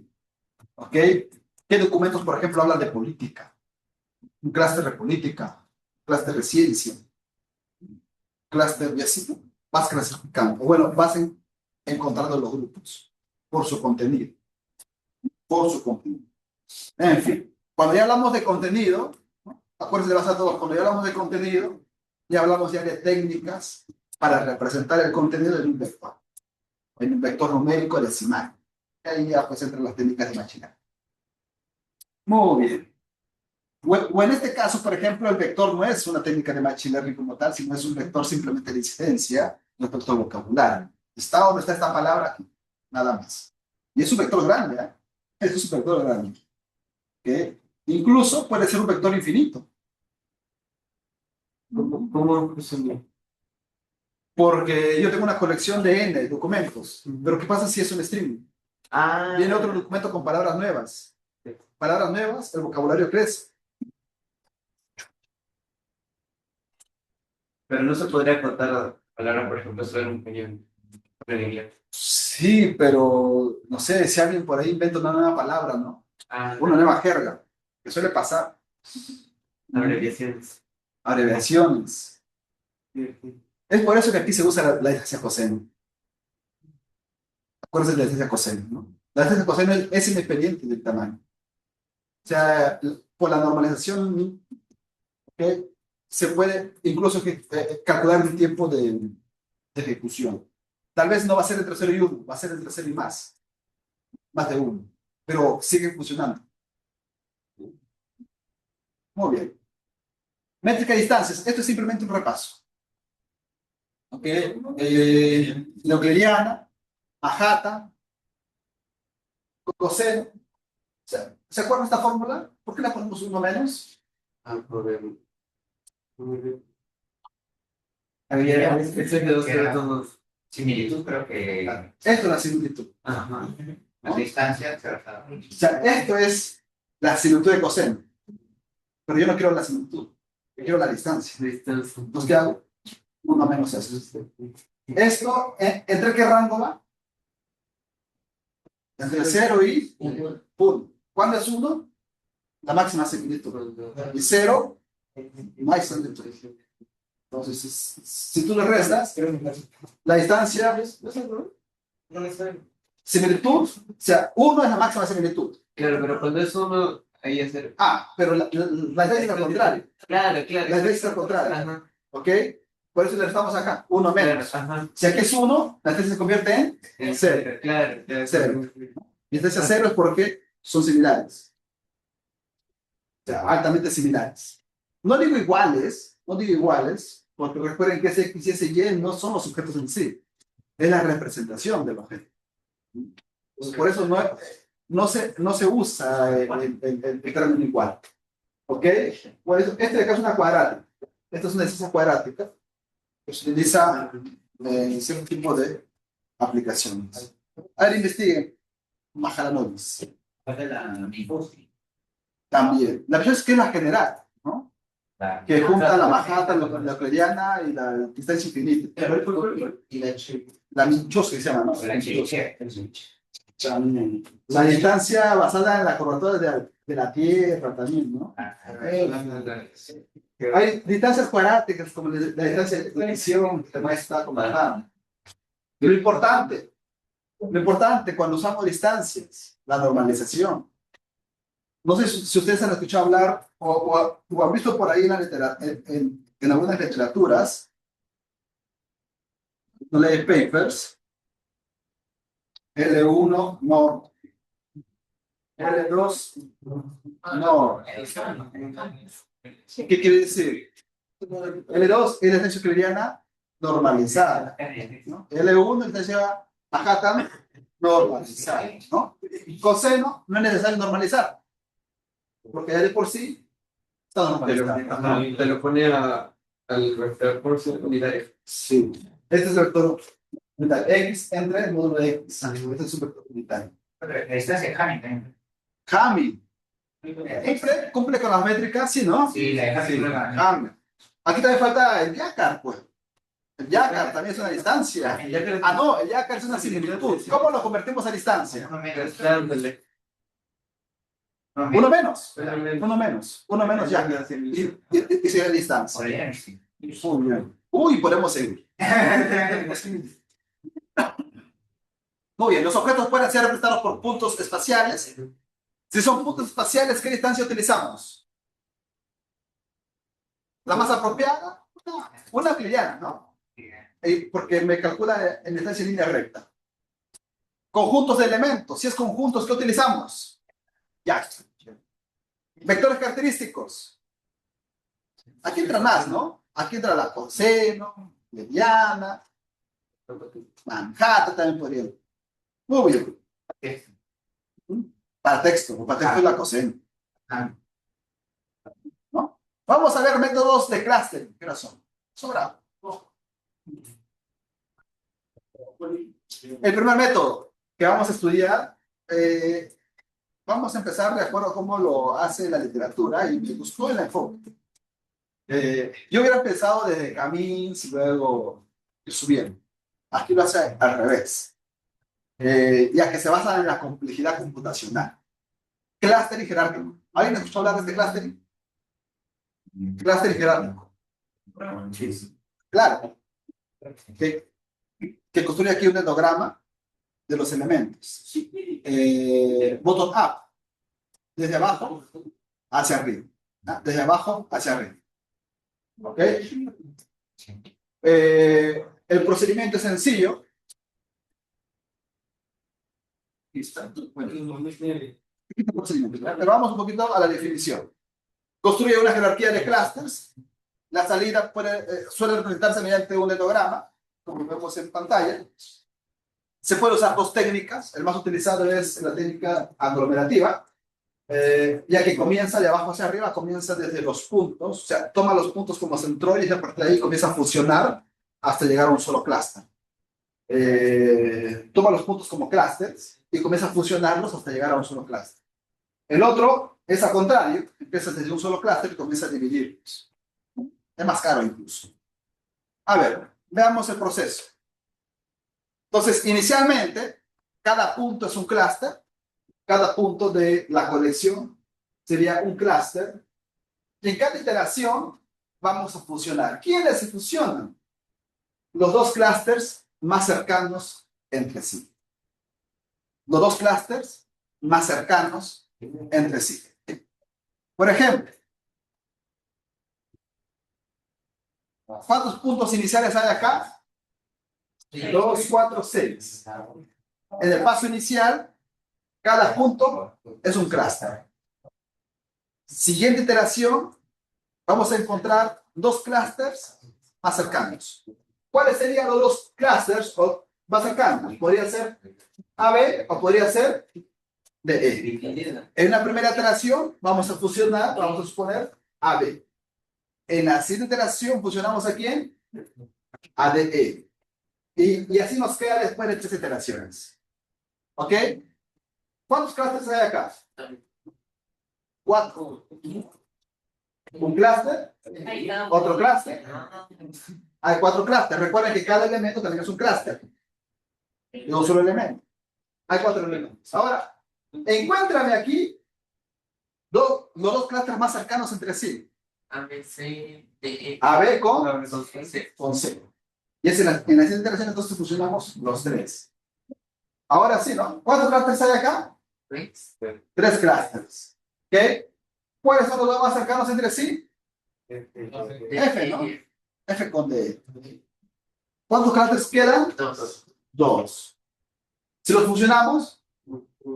¿Ok? ¿Qué documentos, por ejemplo, hablan de política? Un clúster de política, un clúster de ciencia, un clúster de así. Vas clasificando. Bueno, vas encontrando los grupos por su contenido. Por su contenido. En fin, cuando ya hablamos de contenido, ¿no? Acuérdense de basar todos, cuando ya hablamos de contenido, ya hablamos ya de técnicas para representar el contenido en un vector numérico decimal. Ahí ya pues entran las técnicas de Machine Learning. Muy bien. O en este caso, por ejemplo, el vector no es una técnica de Machine Learning como tal, sino es un vector simplemente de incidencia respecto al vocabulario. ¿Está o no está esta palabra aquí? Nada más. Y es un vector grande, ¿eh? Es un vector grande. ¿Okay? Incluso puede ser un vector infinito. ¿Cómo es un- Porque yo tengo una colección de N documentos. Pero ¿qué pasa si es un string? Ah, Viene otro documento con palabras nuevas. Palabras nuevas, el vocabulario crece. pero no se podría contar la palabra, por ejemplo, solo en un cañón. En inglés. Sí, pero no sé, si alguien por ahí inventa una nueva palabra, ¿no? Ah, Una nueva jerga, que suele pasar. abreviaciones. Abreviaciones. Sí, sí. Es por eso que aquí se usa la distancia coseno. Acuérdense de la distancia coseno, ¿no? La distancia coseno es independiente del tamaño. O sea, por la normalización, ¿ok? Se puede incluso calcular el tiempo de ejecución. Tal vez no va a ser entre 0 y 1, va a ser entre 0 y más de 1, pero sigue funcionando. Muy bien. Métrica de distancias, esto es simplemente un repaso. ¿Ok? Euclidiana, Manhattan, coseno. ¿Se acuerdan de esta fórmula? ¿Por qué la ponemos uno menos? Ah, por ver. Había este de dos todos. Similitud, creo que Esto es la similitud. Ajá. la distancia, ¿cierto? O sea, esto es la similitud de coseno. Pero yo no quiero la similitud, yo quiero la distancia. Distancia. Entonces, ¿qué hago? Uno menos eso. Esto, ¿entre qué rango va? Entre 0 y 1. ¿Cuándo es 1? La máxima similitud. Y 0, más similitud. Entonces, si tú le restas, la distancia, similitud, o sea, 1 es la máxima similitud. Claro, pero cuando es uno, ahí es cero. Ah, pero la distancia es la contraria. Claro, claro. La distancia es la contraria. Ajá. ¿Ok? Por eso le restamos acá, 1 menos. Claro, ajá. Si aquí es 1, la distancia se convierte en 0. Claro, claro. Cero. Y distancia 0 es porque son similares. O sea, altamente similares. No digo iguales, porque recuerden que ese X y ese Y no son los objetos en sí, es la representación del objeto. Por eso no se usa el término igual. ¿Ok? Por eso, este de acá es una cuadrática. Esta es una distancia cuadrática que se utiliza en cierto tipo de aplicaciones. A ver, investiguen. Mahalanobis. ¿Cuál es la Mifosi? También. La verdad es que es la general, ¿no? Que junta la Manhattan, la euclidiana y la distancia infinita. Y la Chi. La Minkowski se llama, ¿no? La Chi. La distancia basada en la curvatura de la Tierra también, ¿no? Hay distancias cuadráticas como la distancia de colisión, que también está comentada. Lo importante cuando usamos distancias, la normalización. No sé si ustedes han escuchado hablar o han visto por ahí en algunas literaturas, no leen papers, L1 no, L2 no. ¿Qué quiere decir? L2 es la distancia euclidiana normalizada, ¿no? L1 es la distancia Manhattan normalizada, ¿no? Coseno no es necesario normalizar, porque ya de por sí está normalizado. Te lo pone al vector por ser unitario. Sí. Este es el vector unitario. X entre el módulo de X. Este es un vector unitario. La distancia de Hamilton. Hamming. Cumple con las métricas, sí, ¿no? Sí, la deja sin problema. Ah, aquí también falta el Yacar, pues. El Yacar también es una distancia. Ah, no, el Yacar es una similitud. ¿Cómo lo convertimos a distancia? Dándole. Uno menos. Uno menos. Uno menos Yacar. Y sería distancia. Podrían, sí. Muy bien. Uy, podemos seguir. Muy bien, los objetos pueden ser representados por puntos espaciales. Si son puntos espaciales, ¿qué distancia utilizamos? La más apropiada, una euclidiana, ¿no? Porque me calcula en distancia en línea recta. Conjuntos de elementos, si es conjuntos, ¿qué utilizamos? Ya. Vectores característicos. Aquí entra más, ¿no? Aquí entra la coseno, mediana, Manhattan también podría. Muy bien. Para texto es la coseno. ¿No? Vamos a ver métodos de clustering. ¿Qué son? Sobrado. El primer método que vamos a estudiar, vamos a empezar de acuerdo a cómo lo hace la literatura y me gustó el enfoque. Yo hubiera empezado desde Camins y luego ir subiendo. Aquí lo hace al revés, ya que se basa en la complejidad computacional. Clustering jerárquico. ¿Alguien escuchó hablar de este clustering? Clustering jerárquico. Claro, que construye aquí un endograma de los elementos. Bottom up, desde abajo hacia arriba. ¿Ah? Desde abajo hacia arriba. ¿Ok? El procedimiento es sencillo. Pero vamos un poquito a la definición. Construye una jerarquía de clusters. La salida suele representarse mediante un endograma, como vemos en pantalla. Se puede usar dos técnicas. El más utilizado es la técnica aglomerativa, ya que comienza de abajo hacia arriba, comienza desde los puntos, o sea, toma los puntos como centroides y a partir de ahí comienza a fusionar hasta llegar a un solo clúster. Toma los puntos como clústeres y comienza a fusionarlos hasta llegar a un solo clúster. El otro es al contrario, empieza desde un solo clúster y comienza a dividirlos. Es más caro incluso. A ver, veamos el proceso. Entonces, inicialmente, cada punto es un clúster. Cada punto de la colección sería un clúster. Y en cada iteración vamos a fusionar. ¿Quiénes se fusionan? Los dos clústeres más cercanos entre sí. Los dos clústeres más cercanos entre sí. Por ejemplo, ¿cuántos puntos iniciales hay acá? 2, 4, 6. En el paso inicial, cada punto es un clúster. Siguiente iteración, vamos a encontrar dos clústeres más cercanos. ¿Cuáles serían los dos clústeres más cercanos? Podría ser AB o podría ser DE. En la primera iteración vamos a fusionar, vamos a suponer AB. En la siguiente iteración fusionamos a quién? A DE. Y así nos queda después de 3 iteraciones. ¿Ok? ¿Cuántos clústeres hay acá? 4. Un clúster, otro clúster. Hay 4 clústeres. Recuerden que cada elemento también es un clúster. De un solo elemento. Hay 4 elementos. Ahora, encuéntrame aquí los dos clústeres más cercanos entre sí. AB, C, D, E. AB con C. Y es en la siguiente iteración entonces fusionamos los 3. Ahora sí, ¿no? ¿Cuántos clústeres hay acá? 3 clústeres. ¿Ok? ¿Cuáles son los dos más cercanos entre sí? F, ¿no? F con D. ¿Cuántos clústeres quedan? 2. Si los fusionamos,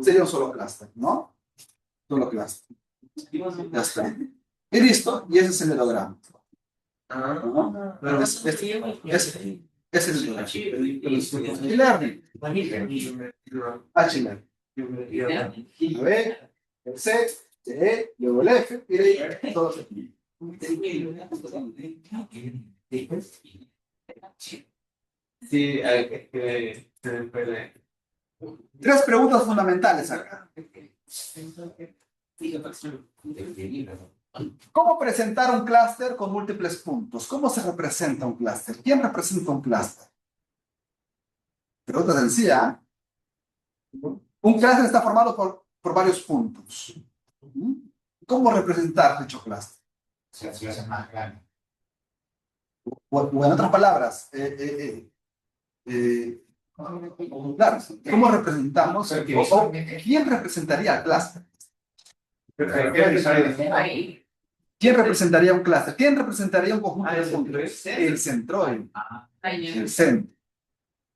sería un solo clúster, ¿no? Solo clúster. Ya está. Y listo. Y ese es el holograma. ¿No? Ese es el holograma. Y learning. H-learning. A ver, el C, E, luego el F, y de ahí todos aquí. Sí, que se puede. 3 preguntas fundamentales acá. ¿Cómo presentar un clúster con múltiples puntos? ¿Cómo se representa un clúster? ¿Quién representa un clúster? Pregunta sencilla. Un clúster está formado por varios puntos. ¿Cómo representar dicho clúster? Se hace más grande. O en otras palabras, claro, ¿cómo representamos? O ¿quién representaría al clúster? ¿Quién representaría un clúster? ¿Quién representaría un conjunto de puntos? El centroide. El centro.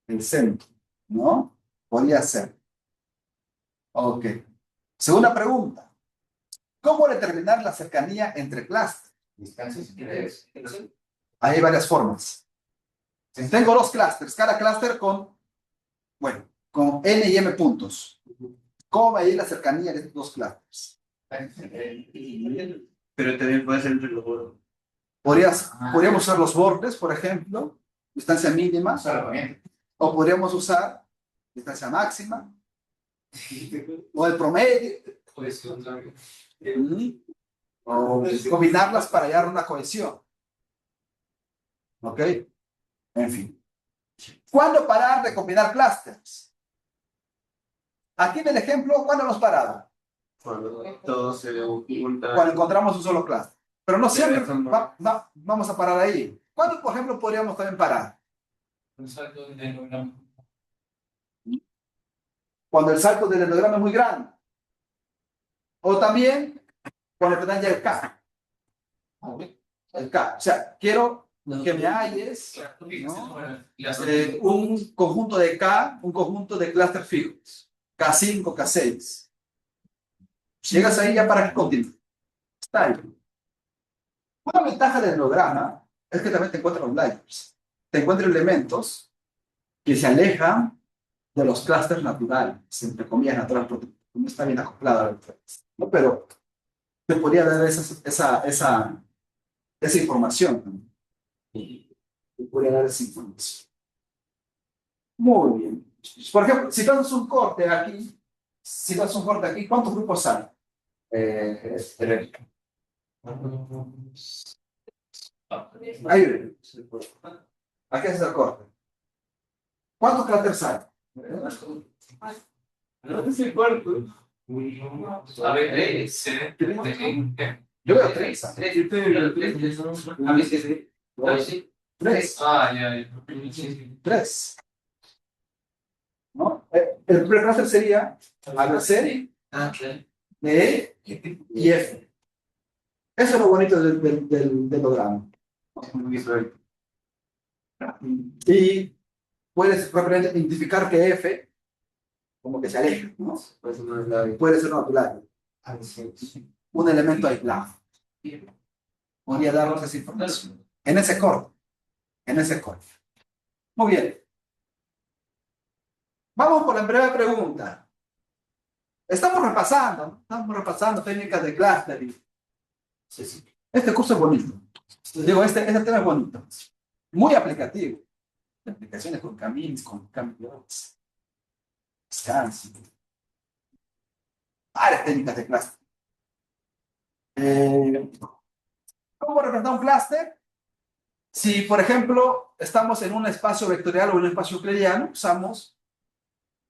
El centro. ¿No? Podría ser. Ok. Segunda pregunta. ¿Cómo determinar la cercanía entre clústeres? Distancias entre Hay varias formas. Tengo dos clústeres, cada clúster con n y m puntos. ¿Cómo medir la cercanía de estos dos clústeres? Pero también puede ser entre los dos. Podríamos usar los bordes, por ejemplo, distancia mínima, solamente. o podríamos usar distancia máxima, o el promedio, o combinarlas para hallar una cohesión. ¿Ok? En fin. ¿Cuándo parar de combinar clústeres? Aquí en el ejemplo, ¿cuándo hemos parado? Cuando todo se oculta. Cuando encontramos un solo clúster. Pero no siempre vamos a parar ahí. ¿Cuándo, por ejemplo, podríamos también parar? Cuando el salto del endograma es muy grande. O también cuando te dan ya el K. El K. O sea, quiero que me halles, ¿no? Un conjunto de K, un conjunto de clúster fijos. K5, K6. Llegas ahí ya para que continúe. Está ahí. Una ventaja del endograma es que también te encuentran outliers. Te encuentran elementos que se alejan de los clústeres naturales, entre comillas naturales, porque no está bien acoplado a la referencia, ¿no? Pero te podría dar esa información. Te podría dar esa información. Muy bien. Por ejemplo, si tú haces un corte aquí, ¿cuántos grupos hay? Tres. Ahí. Aquí haces el corte. ¿Cuántos cráteres hay? A ver, Yo veo tres. A mí sí. Tres. Ah, ya. Tres. ¿No? El primer clúster sería ABC, E y F. Eso es lo bonito del programa. Y puedes rápidamente identificar que F como que se aleja, ¿no? Puede ser natural. Un elemento aislado. Podría darnos esa información. En ese corte. Muy bien. Vamos por la breve pregunta. Estamos repasando técnicas de clustering. Este curso es bonito. Digo, este tema es bonito. Muy aplicativo. Aplicaciones con caminos, con cambios. Descanso. Varias técnicas de clustering. ¿Cómo representar un clúster? Si, por ejemplo, estamos en un espacio vectorial o en un espacio euclidiano, usamos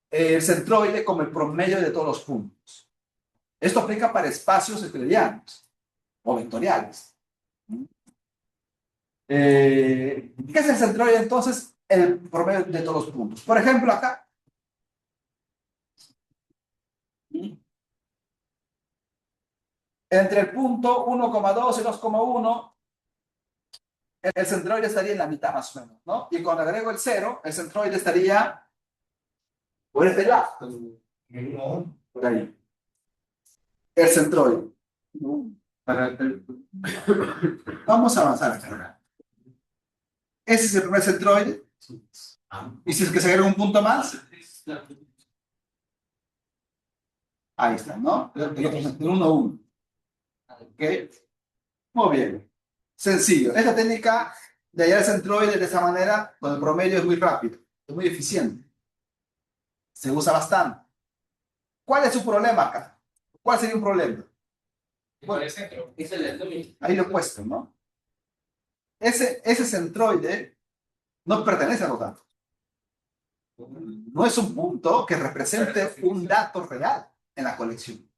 el centroide como el promedio de todos los puntos. Esto aplica para espacios euclidianos o vectoriales. ¿Qué es el centroide entonces? El promedio de todos los puntos. Por ejemplo, acá. Entre el punto 1,2 y 2,1, el centroide estaría en la mitad más o menos, ¿no? Y cuando agrego el 0, el centroide estaría por este lado. Por ahí. El centroide. Vamos a avanzar acá. Ese es el primer centroide. Y si es que se agrega un punto más, ahí está, ¿no? El otro es el 1, 1. ¿Ok? Muy bien. Sencillo. Esta técnica de hallar el centroide de esa manera, con el promedio es muy rápido, es muy eficiente. Se usa bastante. ¿Cuál es su problema acá? ¿Cuál sería un problema? Por el centro. Es el endomi. Ahí lo he puesto, ¿no? Ese centroide no pertenece a los datos. No es un punto que represente un dato real en la colección.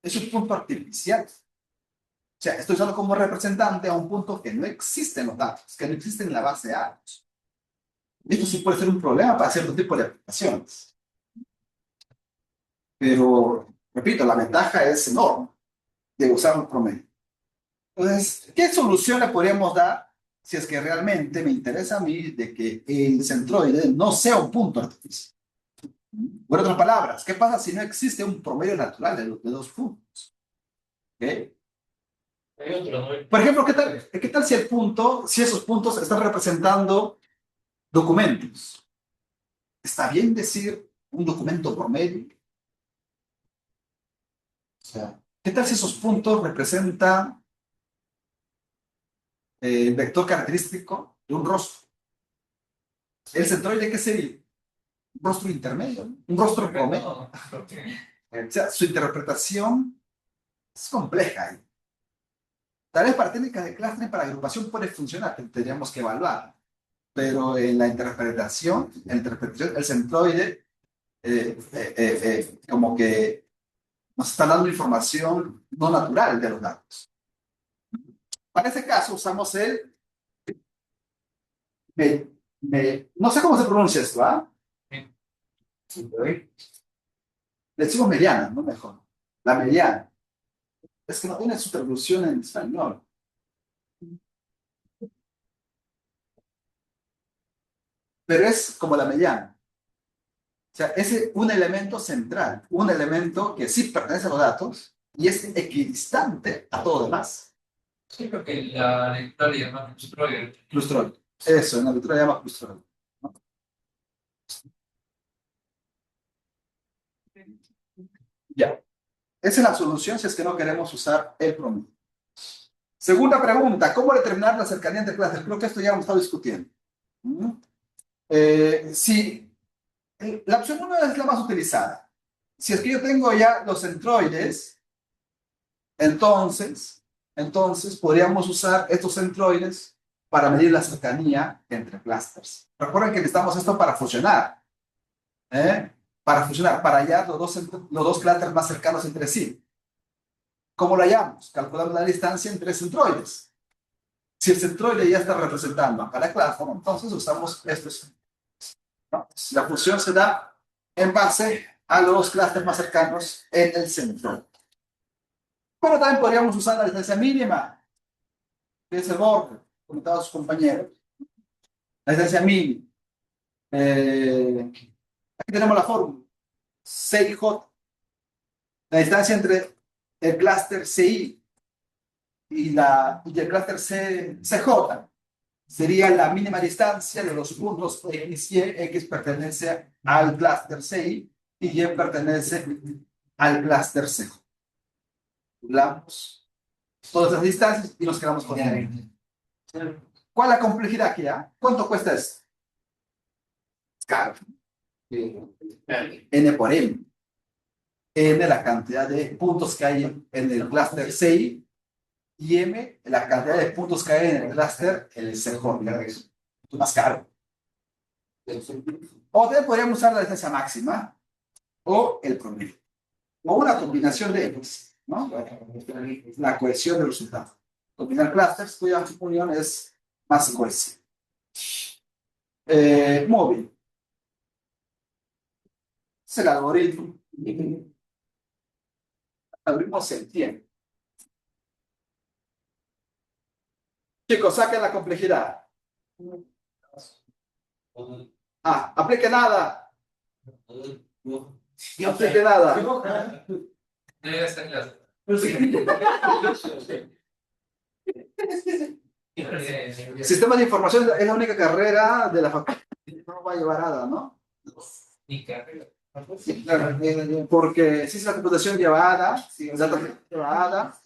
Es un punto artificial. O sea, estoy usando como representante a un punto que no existe en los datos, que no existe en la base de datos. Esto sí puede ser un problema para cierto tipo de aplicaciones. Pero, repito, la ventaja es enorme de usar un promedio. Entonces, ¿qué solución le podríamos dar si es que realmente me interesa a mí de que el centroide no sea un punto artificial? Por otras palabras, ¿qué pasa si no existe un promedio natural de dos puntos? ¿Ok? Hay otro, ¿no? Por ejemplo, ¿qué tal si esos puntos están representando documentos? ¿Está bien decir un documento promedio? O sea, ¿qué tal si esos puntos representan el vector característico de un rostro? ¿El centroide qué sería? Un rostro intermedio, ¿no? Un rostro promedio. O sea, su interpretación es compleja ahí. Tal vez para técnicas de clustering, para agrupación puede funcionar, tendríamos que evaluar. Pero en la interpretación, el centroide como que nos está dando información no natural de los datos. Para ese caso usamos no sé cómo se pronuncia esto, ¿ah? Le decimos mediana, no mejor. La mediana. Es que no tiene su traducción en español. Pero es como la mediana. O sea, es un elemento central, un elemento que sí pertenece a los datos y es equidistante a todo lo demás. Sí, creo que la lectura le llama Destroyer. Clustrón. Eso, en la lectura se llama clustrón. Ya. Esa es la solución si es que no queremos usar el promedio. Segunda pregunta, ¿cómo determinar la cercanía entre clases? Creo que esto ya hemos estado discutiendo. Si la opción 1 es la más utilizada. Si es que yo tengo ya los centroides, entonces podríamos usar estos centroides para medir la cercanía entre clusters. Recuerden que necesitamos esto para fusionar. Para fusionar, para hallar los dos clusters más cercanos entre sí. ¿Cómo lo hallamos? Calculamos la distancia entre centroides. Si el centroide ya está representando a cada cluster, entonces usamos estos. ¿No? La fusión se da en base a los clústeres más cercanos en el centro. Pero también podríamos usar la distancia mínima, que es el borde, comentado a sus compañeros. La distancia mínima. Aquí tenemos la fórmula. CIJ. La distancia entre el clúster CI y el clúster CJ sería la mínima distancia de los puntos X y X pertenece al clúster CI y Y pertenece al clúster CJ. Calculamos todas las distancias y nos quedamos con N. ¿Cuál es la complejidad aquí? ¿Cuánto cuesta esto? Caro. N por M. N la cantidad de puntos que hay en el clúster CI y M la cantidad de puntos que hay en el clúster CJ. Es más caro. O también podríamos usar la distancia máxima o el promedio. O una combinación de ellos, ¿no? La cohesión del resultado. Combinar clusters cuya unión es más cohesiva. Móvil. Es el algoritmo. El algoritmo se entiende. Chicos, saquen la complejidad. Aplique nada. No aplique nada. Debe ser clase. Sistema de información es la única carrera de la facultad que no va a llevar nada, ¿no? Ni carrera. Sí, claro, porque si es la computación lleva ADA, data lleva ADA,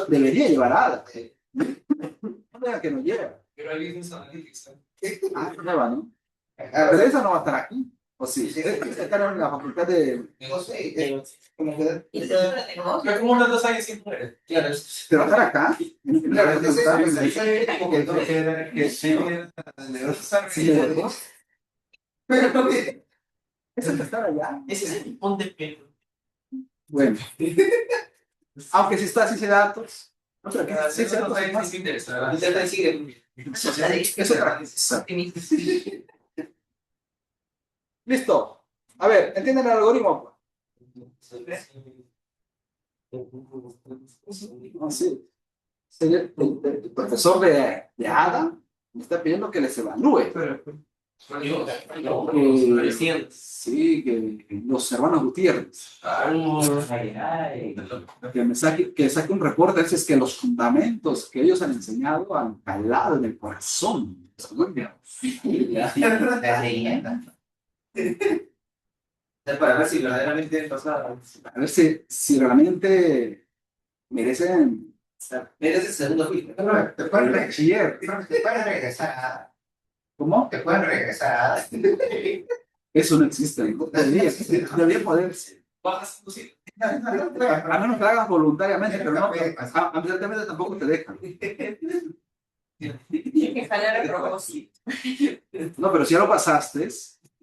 debería llevar ADA. No diga que no lleva. Pero hay business analytics. Lleva, ¿no? Pero esa no va a estar aquí. ¿O sí? Están en la facultad de... No sé, como que... Pero como unos 2 años sin mujeres. Claro, ¿Trabajar acá? En la Claro, facultad de- Sí, pero ¿es el que estar allá? ese es el pon de pelo. Bueno, aunque si está así de datos, no, pero aquí sí, Eso no datos es más. te interesa. Intenta seguir. Es otra cosa. Listo. A ver, ¿entienden el algoritmo? No, sí. El profesor de Adam me está pidiendo que les evalúe. Sí, que los hermanos Gutiérrez. Que saque un reporte, es que los fundamentos que ellos han enseñado han calado en el corazón. La leyenda. Para ver si verdaderamente pasaba. A ver si realmente merecen Eres el segundo juicio. Te pueden bachiller. regresar a... ¿Cómo? Te pueden regresar a... Eso no existe. Debería poderse. Bajas tu sitio. A menos que lo hagas voluntariamente, pero no, absolutamente tampoco te dejan. Que sale a propósito. No, pero si ya lo pasaste,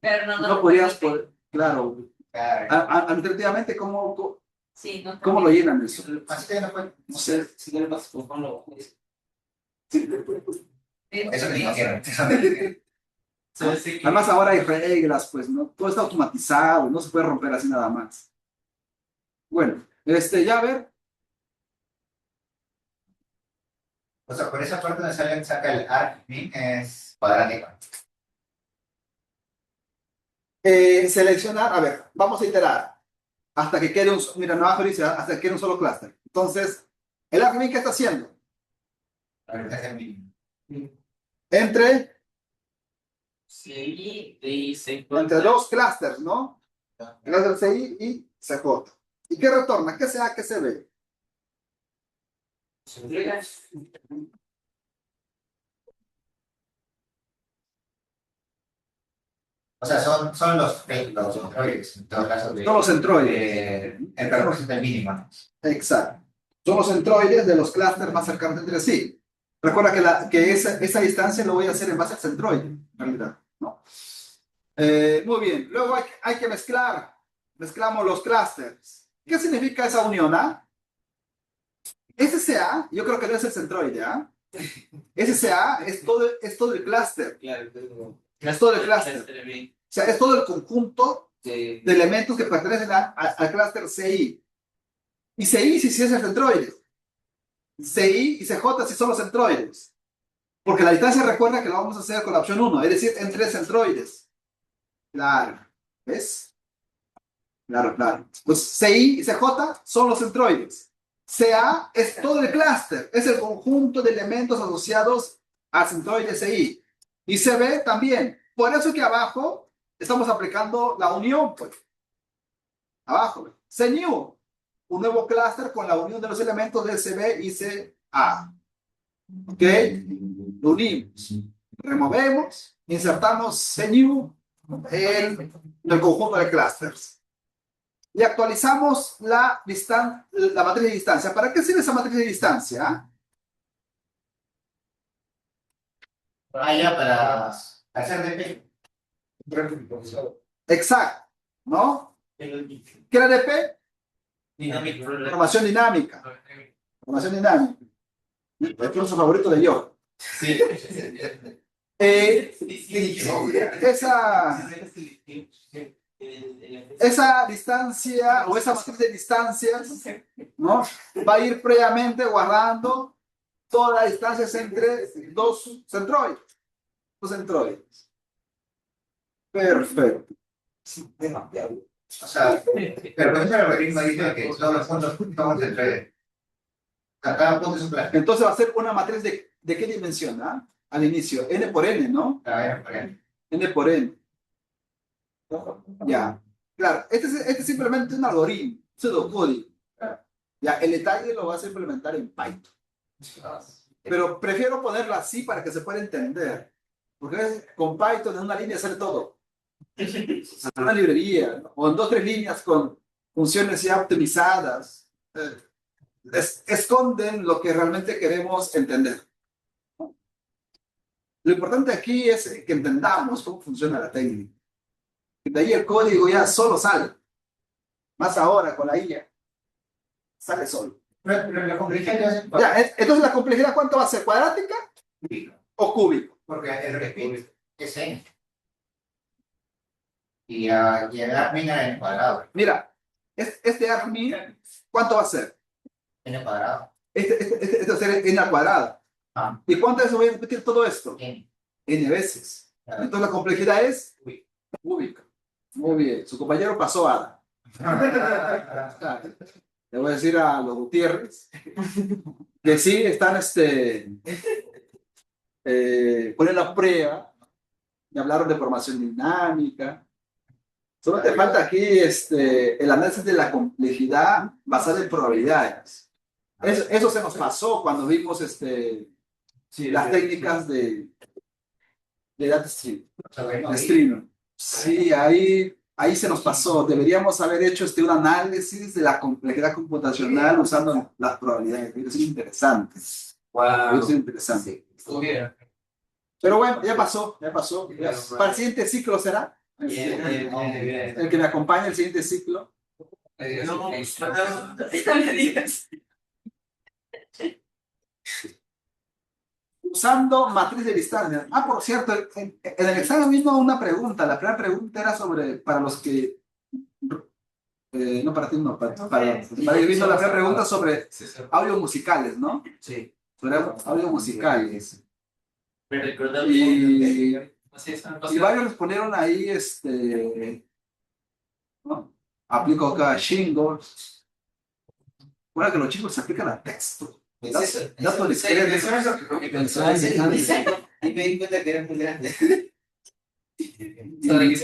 Pero no, no podrías poder, claro. Claro. Administrativamente, ¿cómo Sí, no lo llenan eso? Así que no fue... No sé. Si no le pasas por Juan, lo Eso me dijeron. Eso me dijeron. Además, ahora hay reglas, pues, ¿no? Todo está automatizado, no se puede romper así nada más. Bueno, ya a ver. O sea, por esa parte donde saca el argmin es cuadrático. Seleccionar, a ver, vamos a iterar hasta que quede mira, no abajo dice hasta que quede un solo clúster. Entonces, el argmin, ¿qué está haciendo? Ahorita es el mínimo. Entre Sí, y se dos clústeres, ¿no? Clúster CI y CJ. ¿Y qué retorna? ¿Qué sea? ¿Qué se ve? O sea, son los centroides, en todo caso. Son los centroides. El calor es el mínimo, ¿no? Exacto. Son los centroides de los clústeres más cercanos entre sí. Recuerda que esa distancia lo voy a hacer en base al centroide, en realidad, ¿no? Muy bien. Luego hay que mezclar. Mezclamos los clústeres. ¿Qué significa esa unión? SCA, yo creo que no es el centroide, SCA es todo el clúster. Es todo el clúster. O sea, es todo el conjunto de elementos que pertenecen al clúster CI. Y CI sí es el centroide. CI y CJ sí son los centroides. Porque la distancia recuerda que lo vamos a hacer con la opción 1, es decir, entre centroides. Claro. ¿Ves? Claro. Pues CI y CJ son los centroides. CA es todo el clúster, es el conjunto de elementos asociados al centroide CI. Y CB también. Por eso que abajo estamos aplicando la unión, pues. Abajo. CNU, un nuevo clúster con la unión de los elementos de CB y CA. ¿Ok? Lo unimos. Removemos, insertamos CNU en el conjunto de clústeres. Y actualizamos la matriz de distancia. ¿Para qué sirve esa matriz de distancia? Ya para hacer DP. Exacto, ¿no? ¿Qué era DP? Dinámico. Información dinámica. Información dinámica. El curso favorito de yo. Sí. Esa distancia o esa matriz de distancias, ¿no? Va a ir previamente guardando todas las distancias entre dos centroides. Perfecto. O sea, pero con ese algoritmo dice que todos los puntos son centroides. Cada punto es un clúster. Entonces va a ser una matriz de qué dimensión, al inicio, n por n, ¿no? N por n. Ya. Claro, este es simplemente un algoritmo, pseudocódigo. Ya, el detalle lo vas a implementar en Python. Pero prefiero ponerlo así para que se pueda entender. Porque con Python en una línea sale todo. una librería, ¿no? O en 2 o 3 líneas con funciones ya optimizadas, esconden lo que realmente queremos entender. Lo importante aquí es que entendamos cómo funciona la técnica. Y de ahí el código ya solo sale. Más ahora con la IA, sale solo. Pero la complejidad ya es Ya, entonces la complejidad, ¿cuánto va a ser? ¿Cuadrática o cúbica? porque el repeat es n. Y a llegar min a n cuadrado. Mira, este argmin, ¿cuánto va a ser? N cuadrado. Este va a ser n al cuadrado. Ah, ¿Y cuántas veces voy a repetir todo esto? n. N veces. Entonces la complejidad es cúbica. Muy bien. Su compañero pasó a le voy a decir a los Gutiérrez que sí están poniendo a prueba y hablaron de formación dinámica. Solo te falta aquí el análisis de la complejidad basada en probabilidades. Eso se nos pasó cuando vimos las técnicas de data stream. Sí, ahí se nos pasó. Deberíamos haber hecho un análisis de la complejidad computacional usando las probabilidades. Es interesante. Wow. Es interesante. Estuviera. Pero bueno, ya pasó, ya pasó. Para el siguiente ciclo será. El que me acompañe el siguiente ciclo. No, me digas. Usando matriz de distancia. Ah, por cierto, en el examen mismo una pregunta. La primera pregunta era para los que... no para ti, no, para ir viendo la primera pregunta sobre audios musicales, ¿no? Sí. Sobre audios musicales. Me recordaba Y Así es. varios respondieron ahí, ¿no? Aplico acá shingles. Bueno, que los chicos se aplican a texto. Datos discretos. y me di cuenta que era muy grande. Y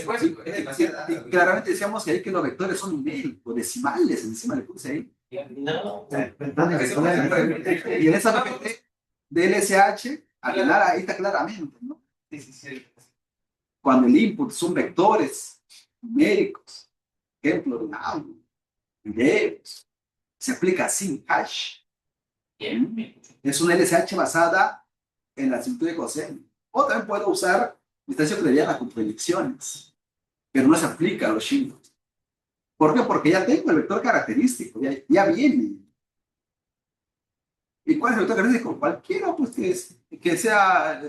claramente decíamos que ahí que los vectores son numéricos, decimales, encima le puse ahí. No, Y en esa PPT de LSH, ahí está claramente, ¿no? Cuando el input son vectores numéricos, ejemplo de audio, videos, se aplica sin hash. Es una LSH basada en la similitud de coseno. O también puedo usar distancia euclidiana con predicciones, pero no se aplica a los shingles. ¿Por qué? Porque ya tengo el vector característico, ya viene. ¿Y cuál es el vector característico? Cualquiera pues, que sea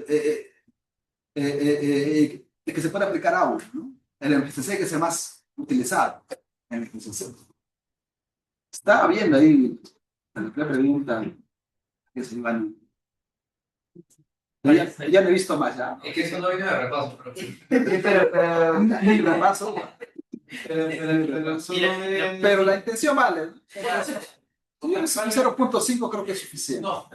que se pueda aplicar a uno, ¿no? El MPCC que sea más utilizado. El MPCC. Estaba viendo ahí la pregunta que se iban. Ya me he visto más ya. Es que eso no viene de repaso, Pero ni repaso. Pero la intención vale. 0.5 creo que es suficiente. No.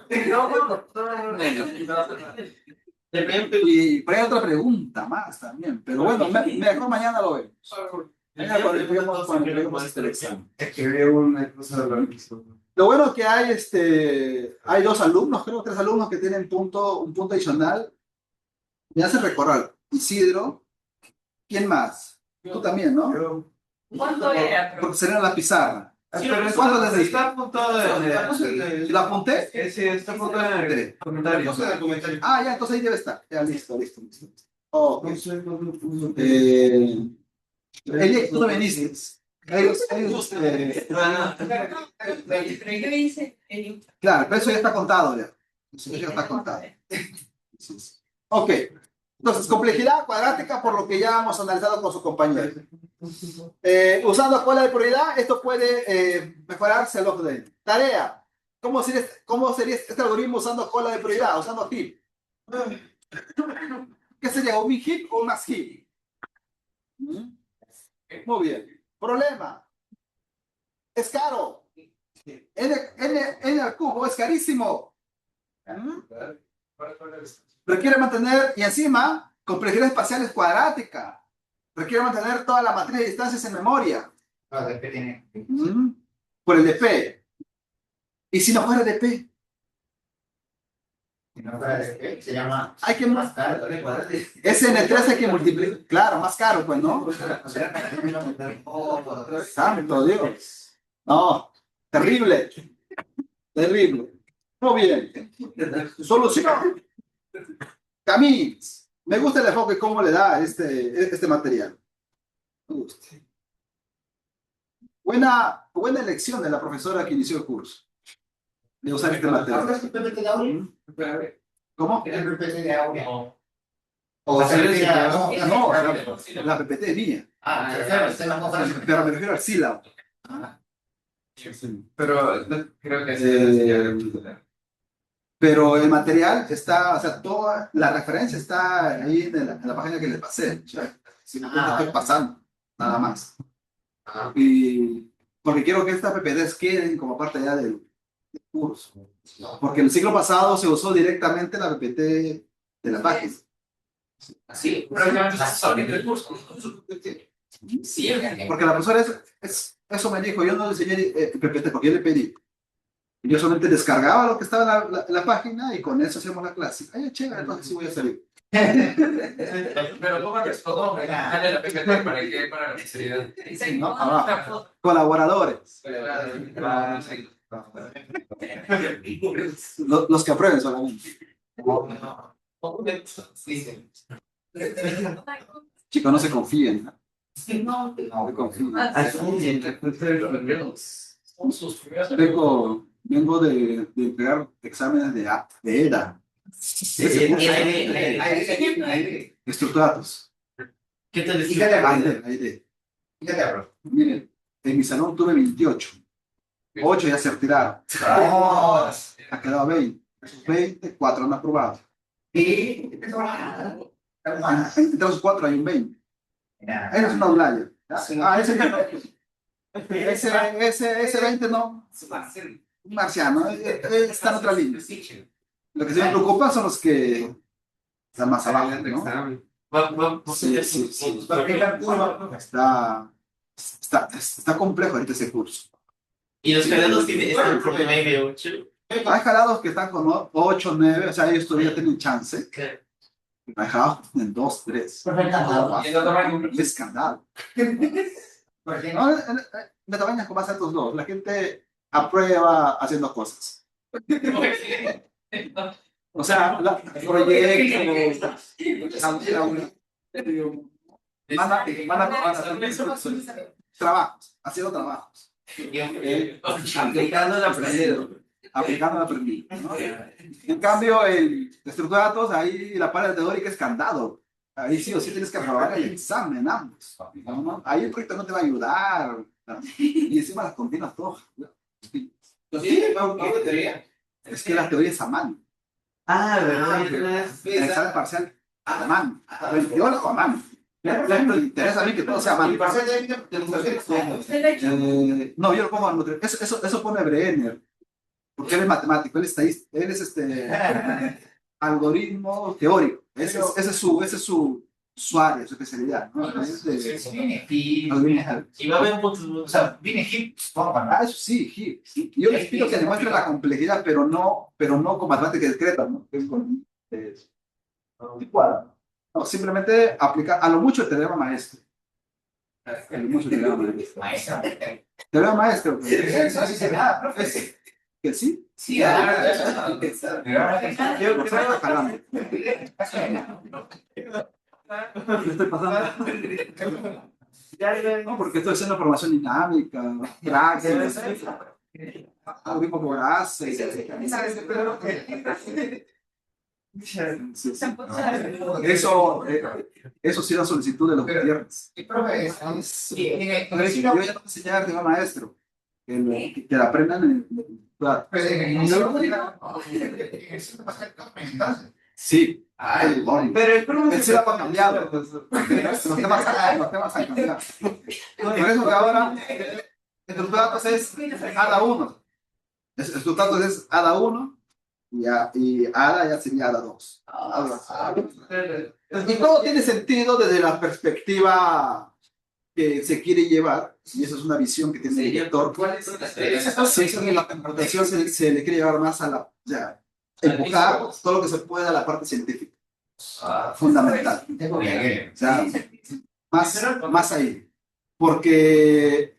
Y por ahí hay otra pregunta más también. Pero bueno, mejor mañana lo vemos. Mañana cuando entreguemos este examen. Es que veo una cosa de lo mismo. Lo bueno que hay, hay 2 alumnos, creo 3 alumnos que tienen un punto adicional. Me hace recordar. Isidro, ¿quién más? Tú también, ¿no? ¿Cuánto era? Porque sería en la pizarra. ¿Cuándo les está apuntado ¿La apunté? Sí, está apuntado en el comentario. Ah, ya, entonces ahí debe estar. Ya, listo. Oh, tú no viniste. Ellos, ¿Qué me dice? claro, pero eso ya está contado ya. Eso ya está contado. Ok. Entonces, complejidad cuadrática por lo que ya hemos analizado con su compañero. Usando escuela de prioridad, esto puede mejorarse el log de n. Tarea. ¿Cómo sería este algoritmo usando escuela de prioridad? Usando heap. ¿Qué sería? ¿Un heap o un max heap? Muy bien. Problema. Es caro. N al cubo es carísimo. Requiere mantener, y encima, complejidad espacial es cuadrática. Requiere mantener toda la matriz de distancias en memoria. Por el dp. ¿Y si no fuera dp? Si no fuera de qué, se llama Hay que más caro, doble cuadrado. SN3 hay que multiplicar. Claro, más caro, pues, ¿no? Santo Dios. No, terrible. Terrible. Muy bien. Solución. Camins. Me gusta el enfoque, cómo le da este material. Me gusta. Buena elección de la profesora que inició el curso. De usar este material. ¿Ahora es el PPT de Aurea? ¿Cómo? ¿Es el PPT de Aurea? No. ¿O se refiere a No, la PPT es mía. Ah, se refiere a usted la conferencia. Pero me refiero al sílabo. Pero no, creo que Pero el material está, o sea, toda la referencia está ahí en la página que les pasé. O sea, si no, estoy pasando, nada más. Y porque quiero que estas PPTs queden como parte ya del curso. Porque el siglo pasado se usó directamente la PPT de la página. Sí, prácticamente estás abriendo el curso. Sí, Porque la profesora eso me dijo, yo no le enseñé PPT porque yo le pedí. Yo solamente descargaba lo que estaba en la página y con eso hacíamos la clase. Ay, chévere, entonces sí voy a salir. pero pongan nuestro nombre, dale la PPT para la sinceridad. ¿No? Abajo. Colaboradores. Los que aprueben solamente. Chicos, no se confíen. ¿No? No se confíen. Vengo de entregar exámenes de EDA. Estructurados. ¿Qué te decía? AID. Miren, en mi salón tuve 28. 8 ya se retiraron. Ha quedado 20. 20, 4 han aprobado. Y Entre los 4 hay un 20. Eres una outlier. Ese 20 no. Un marciano. Está en otra línea. Lo que se me preocupa son los que están más abajo, ¿no? Sí. Está complejo ahorita ese curso. Y los jalados tienen este problema de 8. Hay jalados que están con 8, 9, o sea, ellos todavía tienen chance. Hay jalados en 2, 3. Qué escándalo. No, me tamaño con más altos dos. La gente aprueba haciendo cosas. O sea, proyectos, van a hacer trabajos, haciendo trabajos. aplicando el aprendido. Aplicando el aprendido, ¿no? En cambio, en estructurados, ahí la parte teórica es candado. Ahí sí o sí tienes que aprobar el examen, ambos. ¿No? Ahí el proyecto no te va a ayudar. ¿No? Y encima las continuas todas. ¿Sí? ¿Qué teoría? Es que la teoría es a mano. ¿Verdad? El examen parcial a mano. Yo lo hago a mano. Me interesa a mí que todo sea a mano. ¿Y parcial de ilustración? No, yo lo pongo a mano. Eso pone Brenner. Porque él es matemático, él es algoritmo teórico. Ese es su área, su especialidad, ¿no? Y va a haber muchos. O sea, viene hip, vamos a ganar. Eso sí, sí. Yo les pido que demuestren la complejidad, pero no con matemáticas discretas, ¿no? Es con igual. No, simplemente aplicar a lo mucho el teorema maestro. A lo mucho el teorema maestro. Maestra. Teorema maestro. Eso sí se da, profe. ¿Que sí? Sí, Yo creo que está jalando. Le estoy pasando. No, porque estoy haciendo formación dinámica, praxis, algoritmo voraz. Eso sí la solicitud de los gobiernos. Y profe, Yo ya no voy a enseñar tema maestro, que la aprendan sí. Pero el profe El sílabo ha cambiado. Los temas han cambiado. Por eso que ahora el datos es ADA 1. El datos es ADA 1 y ADA ya sería ADA 2. Y todo tiene sentido desde la perspectiva que se quiere llevar, y eso es una visión que tiene el director. ¿Cuáles son las Sí, en la computación se le quiere llevar más a la... empujar todo lo que se pueda a la parte científica. Fundamental. O sea, más ahí. Porque,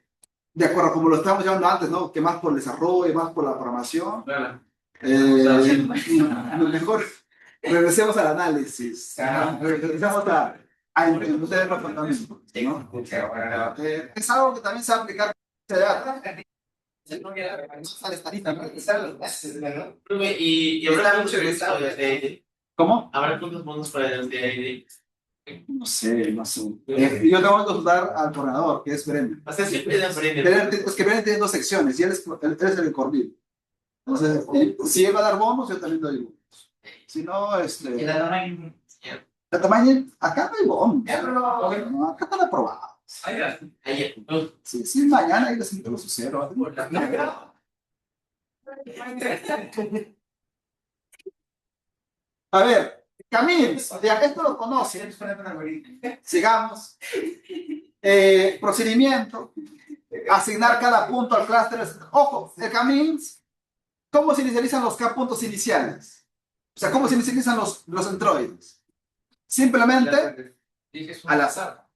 de acuerdo como lo estábamos llevando antes, ¿no? Que más por el desarrollo, más por la programación. Claro. Mejor regresemos al análisis. Regresemos a entender los fundamentos, ¿no? Es algo que también se va a aplicar a la estadística, ¿no? Y habrá mucho de esto de ¿Cómo? habrá puntos para el de No sé. Yo tengo que consultar al coordinador, que es Brenner. o sea, siempre aprende. Es que Brenner tiene dos secciones y él es el coordinador. Entonces, si él va a dar bonos, yo también doy bonos. Si no, la tamaño, acá no hay bonos. No, acá están aprobados. Ahí, Sí, mañana ahí les invito a su cero. A ver, Camils, ya esto lo conocen. Sigamos. Procedimiento. Asignar cada punto al clúster. Ojo, el Camils, ¿cómo se inicializan los K puntos iniciales? O sea, ¿cómo se inicializan los centroides? Simplemente al azar,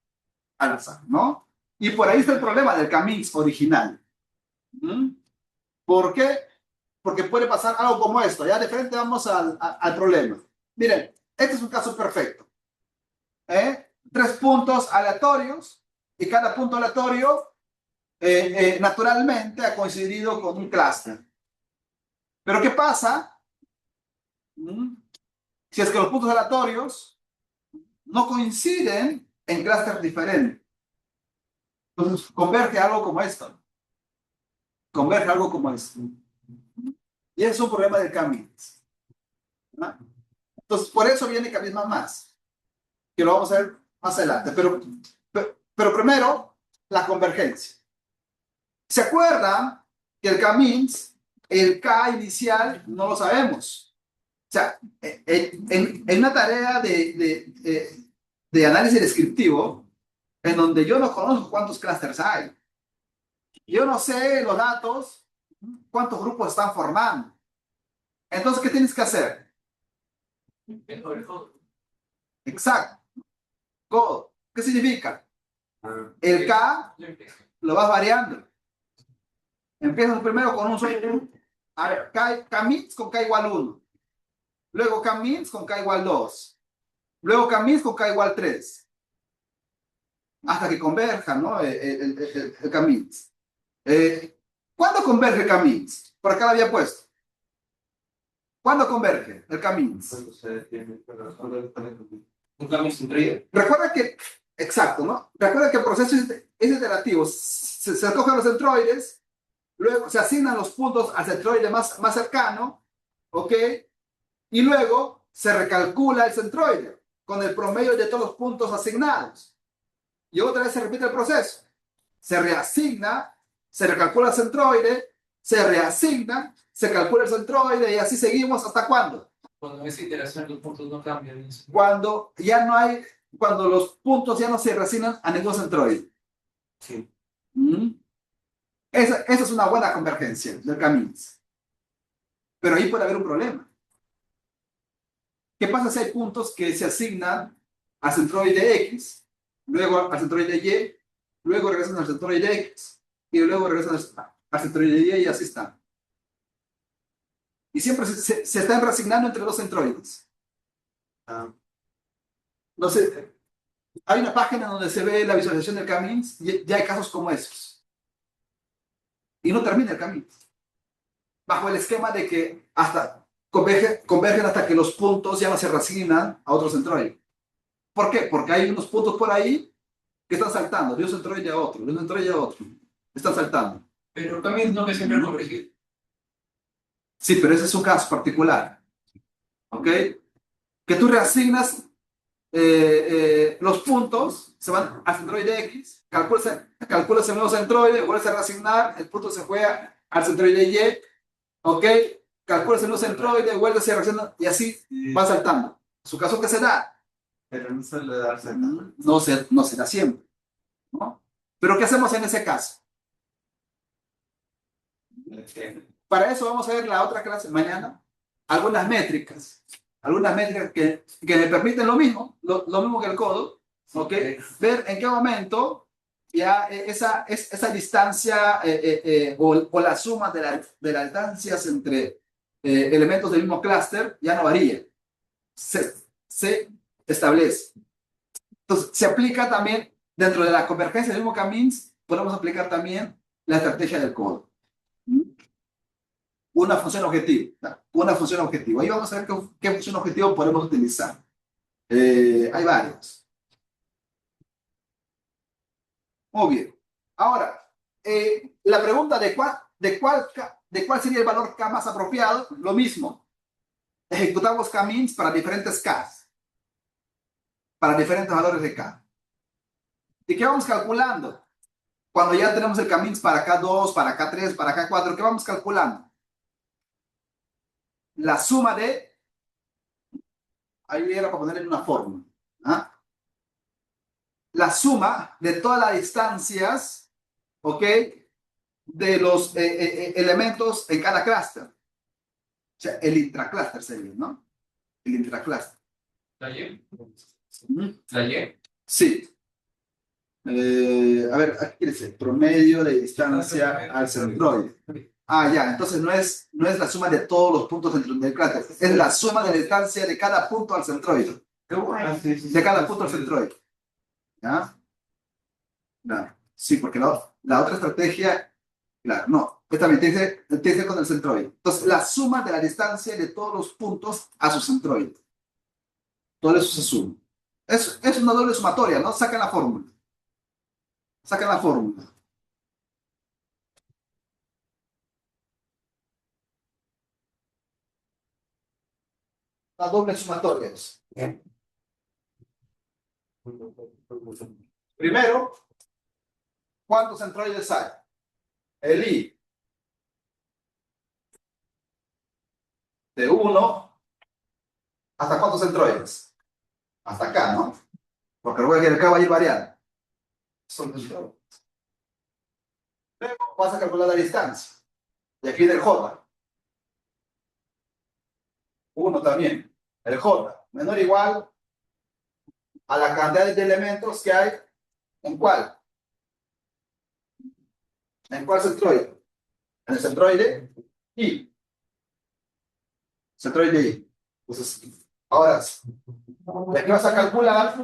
¿no? Y por ahí está el problema del Camils original. ¿Por qué? Porque puede pasar algo como esto. Ya de frente vamos al problema. Miren, este es un caso perfecto. 3 puntos aleatorios y cada punto aleatorio naturalmente ha coincidido con un clúster. Pero ¿qué pasa? Si es que los puntos aleatorios no coinciden en clústeres diferentes. Entonces converge algo como esto. Converge algo como esto. Y ese es un problema del Camils. Entonces, por eso viene Camils más, que lo vamos a ver más adelante. Pero primero, la convergencia. ¿Se acuerdan que el Camils, el K inicial, no lo sabemos? O sea, en una tarea de análisis descriptivo, en donde yo no conozco cuántos clústeres hay, yo no sé los datos, cuántos grupos están formando. Entonces, ¿qué tienes que hacer? Exacto. Codo. ¿Qué significa? El K lo vas variando. Empiezas primero con un solo grupo. A ver, K-mins con K igual 1. Luego K-mins con K igual 2. Luego K-mins con K igual 3. Hasta que converja, ¿no? El K-mins. ¿Cuándo converge el K-mins? Por acá lo había puesto. ¿Cuándo converge el Camils? Un Camils centroide. Recuerda que, exacto, ¿no? Recuerda que el proceso es iterativo. Se escogen los centroides, luego se asignan los puntos al centroide más cercano, ¿ok? Y luego se recalcula el centroide con el promedio de todos los puntos asignados. Y otra vez se repite el proceso. Se reasigna, se recalcula el centroide, se reasigna, se calcula el centroide y así seguimos hasta cuándo. Cuando esa iteración los puntos no cambian. Cuando ya no hay, cuando los puntos ya no se reasignan a ningún centroide. Sí. Esa es una buena convergencia del Camils. Pero ahí puede haber un problema. ¿Qué pasa si hay puntos que se asignan al centroide X, luego al centroide Y, luego regresan al centroide X y luego regresan al centroide Y y así están? Y siempre se están reasignando entre dos centroides. No sé, hay una página donde se ve la visualización del Camils y ya hay casos como esos. Y no termina el Camils. Bajo el esquema de que hasta convergen hasta que los puntos ya no se reasignan a otro centroide. ¿Por qué? Porque hay unos puntos por ahí que están saltando de un centroide a otro, de un centroide a otro. Están saltando. Pero Camils no que siempre corregir. Sí, pero ese es un caso particular. ¿Ok? Que tú reasignas los puntos, se van al centroide X, calculas el nuevo centroide, vuelves a reasignar, el punto se fue al centroide Y, ¿ok? Calculas el nuevo centroide, vuelves a reasignar y así va saltando. ¿Su caso qué se da? Pero no suele darse. No se da siempre, ¿no? Pero ¿qué hacemos en ese caso? Para eso vamos a ver la otra clase mañana. algunas métricas que me permiten lo mismo que el codo, ¿ok? Ver en qué momento ya esa distancia o la suma de las distancias entre elementos del mismo clúster ya no varía, se establece. Entonces, se aplica también dentro de la convergencia del mismo K-means, podemos aplicar también la estrategia del codo. Una función objetiva. Una función objetiva. Ahí vamos a ver qué función objetivo podemos utilizar. Hay varios. Muy bien. Ahora, la pregunta de cuál sería el valor K más apropiado, lo mismo. Ejecutamos K-means para diferentes Ks, para diferentes valores de K. ¿Y qué vamos calculando? Cuando ya tenemos el K-means para K2, para K3, para K4, ¿qué vamos calculando? La suma de, ahí era para poner en una fórmula, ¿ah? La suma de todas las distancias, ¿ok? De los elementos en cada clúster. O sea, el intraclúster sería, ¿no? El intraclúster. ¿La Y? ¿Mm? ¿La Y? Sí. A ver, aquí dice promedio de distancia al centroide. Ah, ya, entonces no es la suma de todos los puntos del cráter, es la suma de la distancia de cada punto al centroide. De cada punto al centroide. ¿Ya? No. Sí, porque la otra estrategia, claro, no, esta me tiene con el centroide. Entonces, la suma de la distancia de todos los puntos a su centroide. Todo eso se suma. Es una doble sumatoria, ¿no? Sacan la fórmula. Sacan la fórmula. Las dobles sumatorias. Primero, ¿cuántos centroides hay? El I de 1 ¿hasta cuántos centroides? Hasta acá, ¿no? Porque recuerda que acá va a ir variando. Son los centroides. Luego vas a calcular la distancia. De aquí del J. 1 también. El J menor o igual a la cantidad de elementos que hay. ¿En cuál? ¿En cuál centroide? En el centroide I. Centroide I. Entonces, ahora, de aquí vas a calcular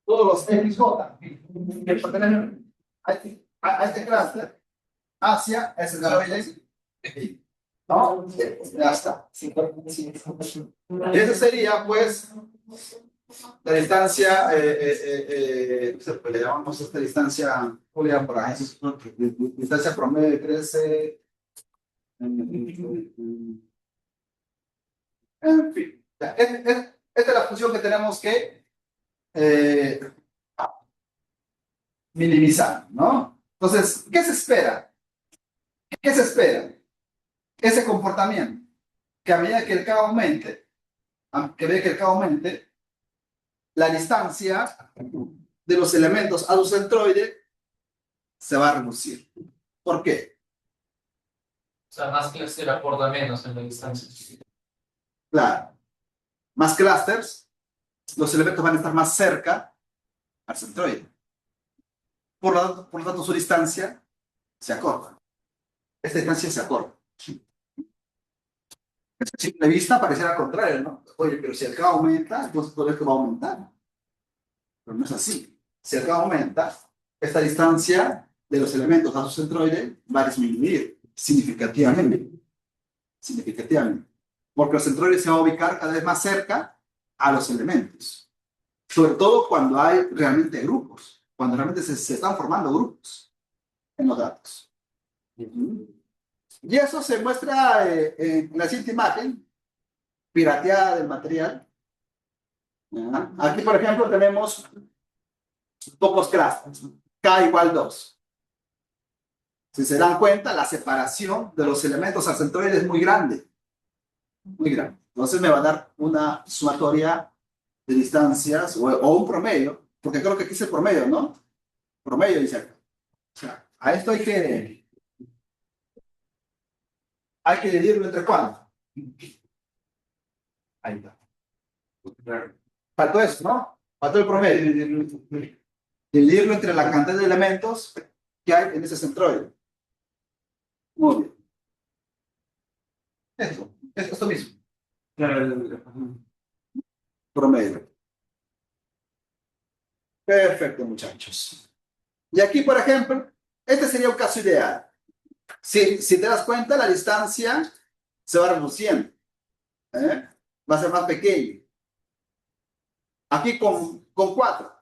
todos los XJ que pertenecen a este clúster hacia el centroide I. ¿No? Ya está. Y esa sería, pues, la distancia, le llamamos esta distancia, ¿cómo le llaman por ahí? Distancia promedio de 13. En fin, esta es la función que tenemos que minimizar, ¿no? Entonces, ¿qué se espera? ¿Qué se espera? Ese comportamiento, que a medida que el K aumente, la distancia de los elementos a su centroide se va a reducir. ¿Por qué? O sea, más clúster aporta menos en la distancia. Claro, más clústeres, los elementos van a estar más cerca al centroide. Por lo tanto, su distancia se acorta. Esta distancia se acorta. A simple vista pareciera al contrario, ¿no? Oye, pero si el K aumenta, entonces todo esto va a aumentar. Pero no es así. Si el K aumenta, esta distancia de los elementos a su centroide va a disminuir significativamente. Significativamente. Porque el centroide se va a ubicar cada vez más cerca a los elementos. Sobre todo cuando hay realmente grupos. Cuando realmente se están formando grupos en los datos. Y eso se muestra en la siguiente imagen, pirateada del material. ¿Ya? Aquí, por ejemplo, tenemos pocos clústeres, K igual 2. Si se dan cuenta, la separación de los elementos al centroide es muy grande. Muy grande. Entonces me va a dar una sumatoria de distancias o un promedio, porque creo que aquí es el promedio, ¿no? Promedio, dice acá. O sea, a esto hay que dividirlo entre cuánto. Ahí está. Faltó eso, ¿no? Faltó el promedio. Dividirlo entre la cantidad de elementos que hay en ese centroide. Muy bien. Esto mismo. Promedio. Perfecto, muchachos. Y aquí, por ejemplo, este sería un caso ideal. Si te das cuenta, la distancia se va reduciendo. ¿Eh? Va a ser más pequeño. Aquí con 4.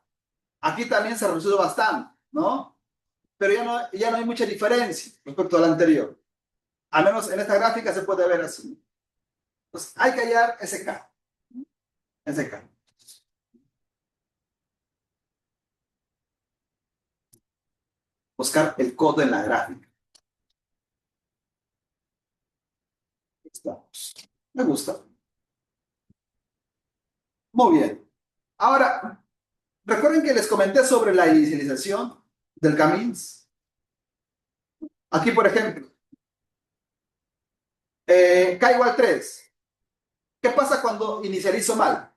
Aquí también se ha reducido bastante, ¿no? Pero ya no hay mucha diferencia respecto al anterior. Al menos en esta gráfica se puede ver así. Entonces, hay que hallar ese K. Ese K. Buscar el codo en la gráfica. Ahí estamos. Me gusta. Muy bien. Ahora, recuerden que les comenté sobre la inicialización del Camins. Aquí, por ejemplo, K igual 3. ¿Qué pasa cuando inicializo mal?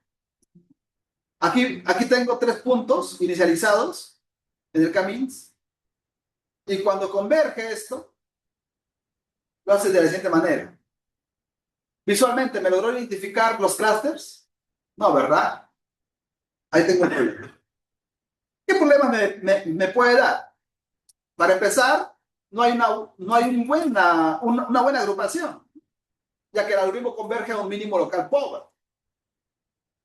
Aquí tengo 3 puntos inicializados en el Camins. Y cuando converge esto, lo hace de la siguiente manera. Visualmente, ¿me logró identificar los clusters? No, ¿verdad? Ahí tengo un problema. ¿Qué problema me puede dar? Para empezar, no hay una buena agrupación, ya que el algoritmo converge a un mínimo local pobre,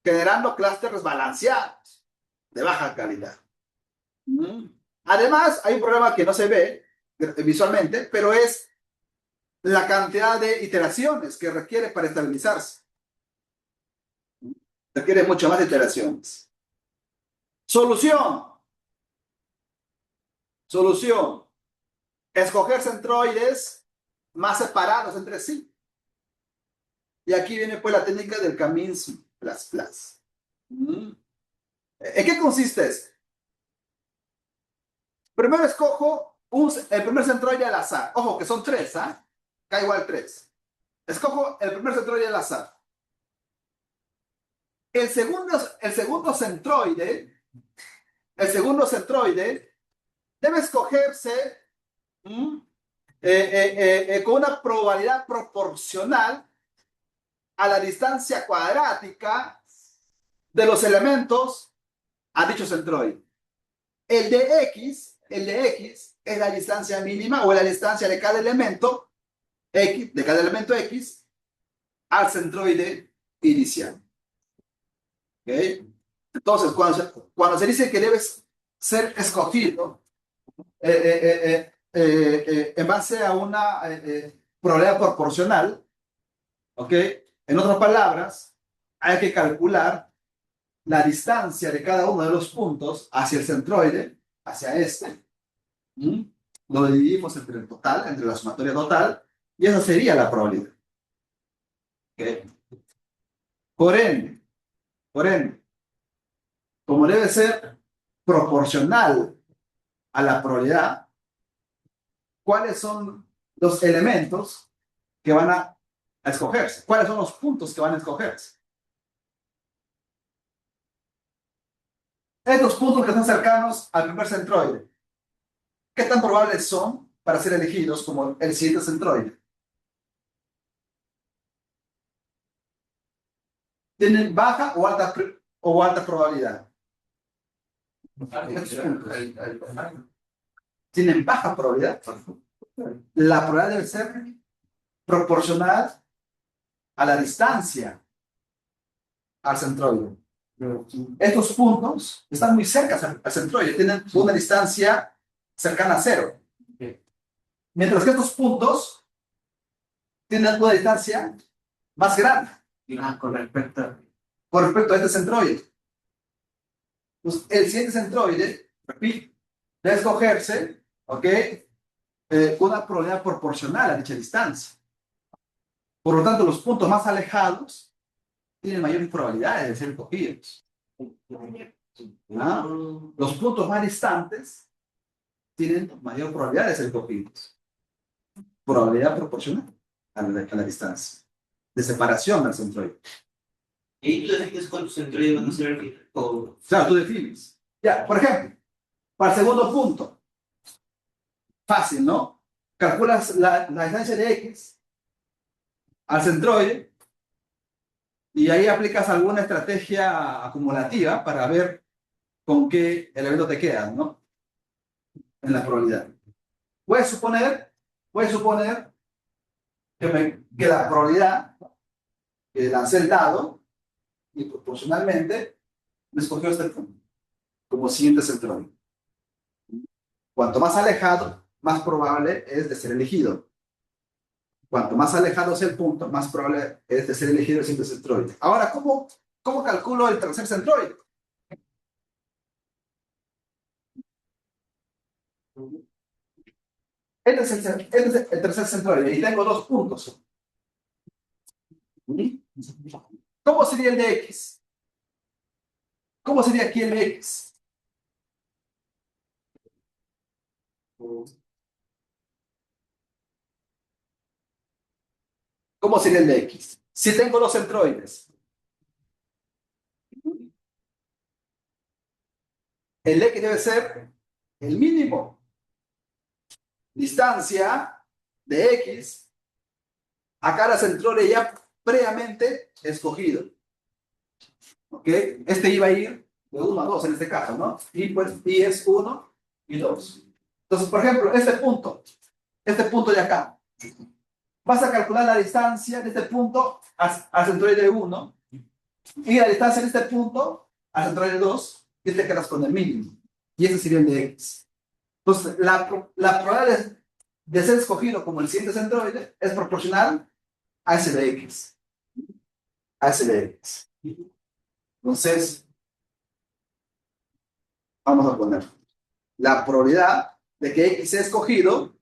generando clústeres balanceados de baja calidad. Además, hay un problema que no se ve visualmente, pero es la cantidad de iteraciones que requiere para estabilizarse. Requiere mucho más iteraciones. Solución. Escoger centroides más separados entre sí. Y aquí viene pues la técnica del Camins plus. ¿En qué consiste esto? Primero escojo el primer centroide al azar. Ojo, que son 3, ¿ah? K igual 3. Escojo el primer centroide al azar. El segundo centroide debe escogerse con una probabilidad proporcional a la distancia cuadrática de los elementos a dicho centroide. El de X es la distancia mínima o la distancia de cada elemento X, al centroide inicial. ¿Okay? Entonces, cuando se dice que debes ser escogido en base a una probabilidad proporcional, ¿ok? En otras palabras, hay que calcular la distancia de cada uno de los puntos hacia el centroide, hacia este. Lo dividimos entre el total, entre la sumatoria total, y esa sería la probabilidad. ¿Okay? Por ende, como debe ser proporcional a la probabilidad, ¿cuáles son los elementos que van a escogerse? ¿Cuáles son los puntos que van a escogerse? Estos puntos que están cercanos al primer centroide, ¿qué tan probables son para ser elegidos como el siguiente centroide? ¿Tienen baja o alta probabilidad? ¿Tienen baja probabilidad? La probabilidad debe ser proporcional a la distancia al centroide. Estos puntos están muy cerca al centroide, tienen una distancia cercana a 0. Mientras que estos puntos tienen una distancia más grande con respecto a este centroide. Pues el siguiente centroide, repito, debe escogerse, ¿ok? Una probabilidad proporcional a dicha distancia. Por lo tanto, los puntos más alejados tienen mayores probabilidades de ser escogidos. ¿Ah? Los puntos más distantes tienen mayor probabilidad de ser cogidos. Probabilidad proporcional a la distancia. De separación al centroide. ¿Y tú defines cuántos centroides van a ser al final? O Claro, tú defines. Ya, por ejemplo, para el segundo punto. Fácil, ¿no? Calculas la distancia de X al centroide y ahí aplicas alguna estrategia acumulativa para ver con qué elemento te quedas, ¿no? En la probabilidad. Puedes suponer que la probabilidad que lancé el dado y proporcionalmente me escogió este punto como siguiente centroide. Cuanto más alejado, más probable es de ser elegido. Cuanto más alejado sea el punto, más probable es de ser elegido el siguiente centroide. Ahora, ¿cómo calculo el tercer centroide? Este es el tercer centroide y tengo dos puntos. ¿Cómo sería el de X? ¿Cómo sería aquí el de X? ¿Cómo sería el de X? Si tengo dos centroides. El X debe ser el mínimo. Distancia de X a cada centroide ya previamente escogido. ¿Ok? Este iba a ir de 1 a 2 en este caso, ¿no? Y pues y es 1 y 2. Entonces, por ejemplo, este punto de acá. Vas a calcular la distancia de este punto al centroide 1 y la distancia de este punto al centroide 2 y te quedas con el mínimo. Y ese sería el de X. Entonces, la probabilidad de ser escogido como el siguiente centroide es proporcional a ese de X. A ese de X. Entonces, vamos a poner la probabilidad de que X sea escogido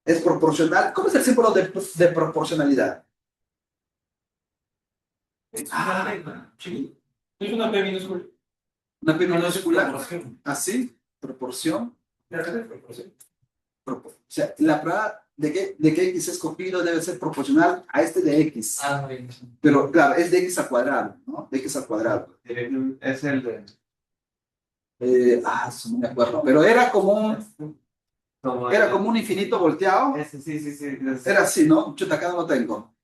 es proporcional. ¿Cómo es el símbolo de proporcionalidad? Sí. Es una P minúscula. Una P minúscula. Proporción. Así, proporción. Proporción. O sea, la probabilidad de que X sea escogido debe ser proporcional a este de X. Ah, muy bien. Pero claro, es de X al cuadrado, ¿no? De X al cuadrado. Es el de. Eso no me acuerdo. Pero era como un infinito volteado. Ese, sí. Era así, ¿no? Chuta, acá no lo tengo.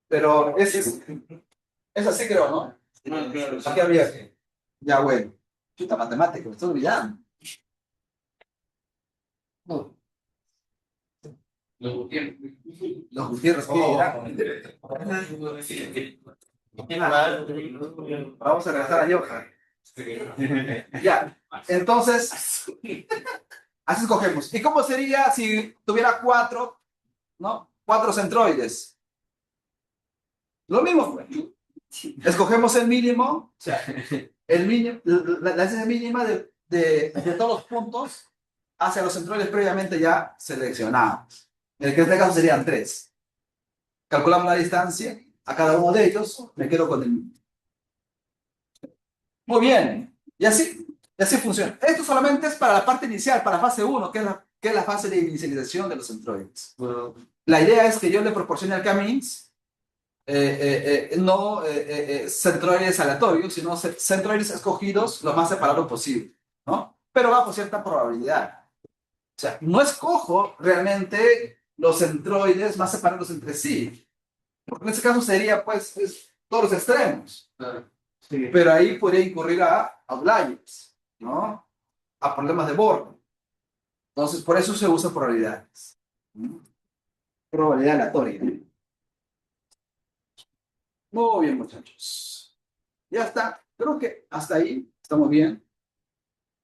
Pero es así, creo, ¿no? No, claro. Aquí había. Ya, bueno. Chuta, matemático, me estoy olvidando. No, Los Gutiérrez. los Gutiérrez, ¿qué era? Vamos a regresar a Johan. Ya, entonces, así escogemos. ¿Y cómo sería si tuviera 4, ¿no? 4 centroides. Lo mismo, pues. Escogemos el mínimo, o sea, el mínimo, la distancia mínima de todos los puntos hacia los centroides previamente ya seleccionados. En este caso serían 3. Calculamos la distancia a cada uno de ellos, me quedo con el mínimo. Muy bien, y así funciona. Esto solamente es para la parte inicial, para la fase 1, que es la fase de inicialización de los centroides. Bueno, La idea es que yo le proporcione al K-means no centroides aleatorios, sino centroides escogidos lo más separado posible, ¿no? Pero bajo cierta probabilidad. O sea, no escojo realmente los centroides más separados entre sí, porque en este caso sería, pues, todos los extremos. sí. Pero ahí podría incurrir a outliers, ¿no? A problemas de borde. Entonces, por eso se usan probabilidades. Probabilidad aleatoria. Muy bien, muchachos. Ya está. Creo que hasta ahí estamos bien.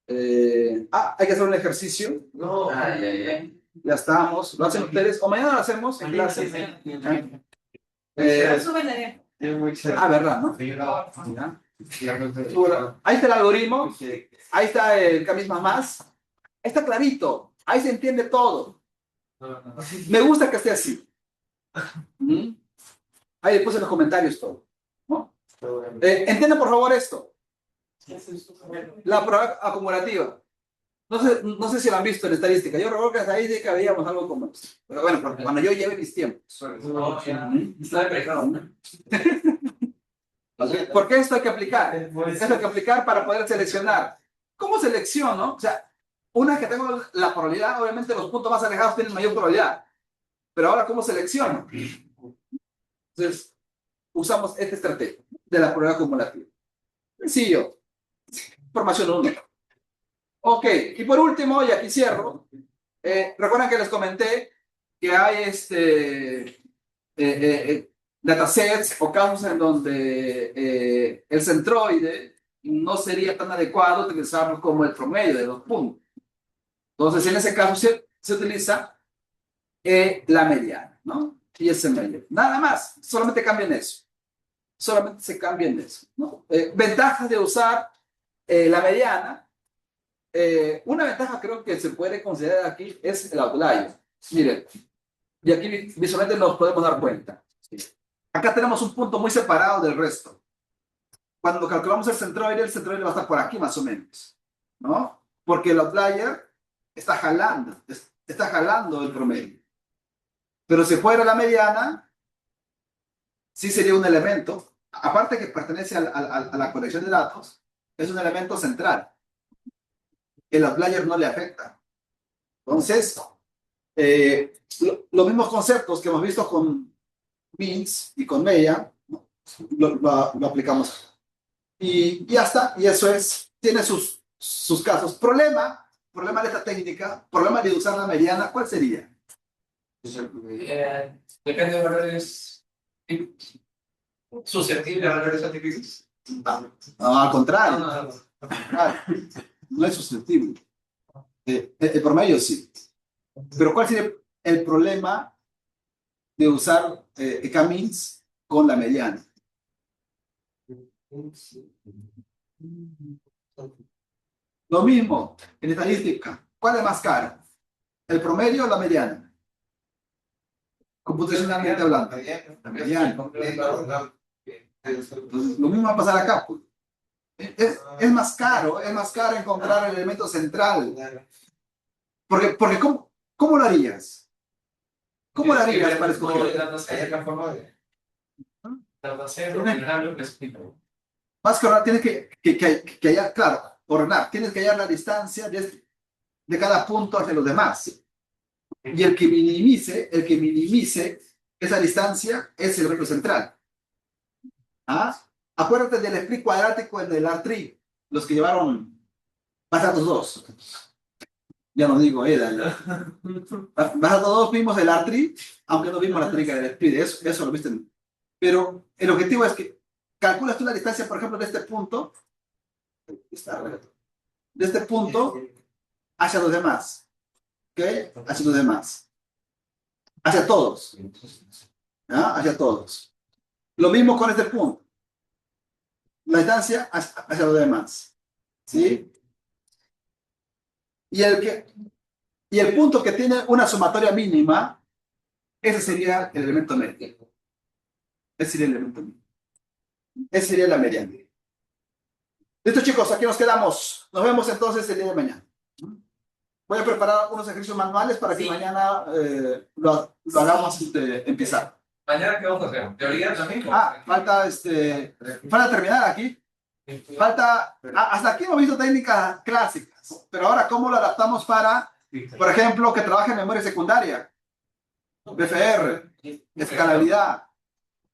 Hay que hacer un ejercicio. No, Ya estamos. ¿Lo hacen ustedes? O mañana lo hacemos en clase. Sube la tarea. ¿Verdad? ¿No? Ya. Bueno, ahí está el algoritmo. Ahí está el K más. Está clarito. Ahí se entiende todo. Me gusta que esté así. Ahí le puse en los comentarios todo. ¿No? Entiendan por favor esto. La prueba acumulativa. No sé si lo han visto en estadística. Yo recuerdo que en estadística veíamos algo como esto. Pero bueno, porque cuando yo lleve mis tiempos. No, ya. Está despejado. ¿Por qué esto hay que aplicar? Esto hay que aplicar para poder seleccionar. ¿Cómo selecciono? O sea, una vez que tengo la probabilidad, obviamente los puntos más alejados tienen mayor probabilidad. Pero ahora, ¿cómo selecciono? Entonces, usamos esta estrategia de la probabilidad acumulativa. Sencillo. Formación 1. Ok, y por último, y aquí cierro, recuerdan que les comenté que hay datasets o casos en donde el centroide no sería tan adecuado utilizarlo como el promedio de los puntos. Entonces, en ese caso se utiliza la mediana, ¿no? Y ese medio. Nada más, solamente cambian eso. Solamente se cambian eso, ¿no? Ventajas de usar la mediana. Una ventaja creo que se puede considerar aquí es el outlier. Miren, y aquí visualmente nos podemos dar cuenta. Acá tenemos un punto muy separado del resto. Cuando calculamos el centroide va a estar por aquí más o menos, ¿no? Porque el outlier está jalando el promedio. Pero si fuera la mediana, sí sería un elemento, aparte que pertenece a la colección de datos, es un elemento central. El outlier no le afecta. Entonces, los mismos conceptos que hemos visto con means y con media, ¿no? lo aplicamos. Y ya está, y eso es, tiene sus casos. Problema de esta técnica, problema de usar la mediana, ¿cuál sería? Depende de valores susceptibles a valores atípicos. Al contrario, No. no es susceptible. El promedio sí. Pero ¿cuál sería el problema de usar K-means con la mediana? Lo mismo en estadística. ¿Cuál es más caro? ¿El promedio o la mediana? Computacionalmente hablando. La mediana. Entonces, lo mismo va a pasar acá. Pues. Es más caro encontrar el elemento central. Porque ¿cómo lo harías? ¿Cómo lo harías para escoger? Más que ordenar, tienes que hallar, claro, ordenar, tienes que hallar la distancia de cada punto hacia los demás. Y el que minimice esa distancia es el elemento central. ¿Ah? Acuérdate del split cuadrático en el R3, los que llevaron pasados dos. Ya no digo, pasados dos vimos el R3, aunque no vimos la técnica del split, eso lo viste. Pero el objetivo es que calculas tú la distancia, por ejemplo, de este punto hacia los demás. ¿Ok? Hacia los demás. Hacia todos. ¿Ah? Hacia todos. Lo mismo con este punto. La distancia hacia los demás. ¿Sí? Y el punto que tiene una sumatoria mínima, ese sería el elemento medio. Ese sería el elemento mínimo. Esa sería la mediana. Listo, chicos, aquí nos quedamos. Nos vemos entonces el día de mañana. Voy a preparar unos ejercicios manuales para que mañana lo hagamos empezar. ¿Mañana qué vamos a hacer? ¿Teoría también? Falta terminar aquí. Hasta aquí hemos visto técnicas clásicas, pero ahora cómo lo adaptamos para, por ejemplo, que trabaje en memoria secundaria, BFR, escalabilidad.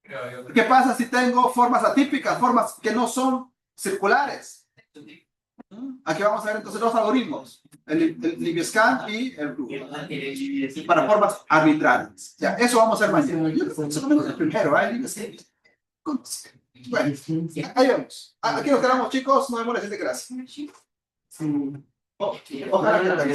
¿Qué pasa si tengo formas atípicas, formas que no son circulares? Aquí vamos a ver entonces dos algoritmos, el Libyescan y el Google, para formas arbitrarias. Ya, eso vamos a hacer mañana. Yo creo que eso es el primero, ¿eh? Bueno, ahí vemos. Aquí nos quedamos, chicos. Nos vemos la siguiente clase. Ojalá que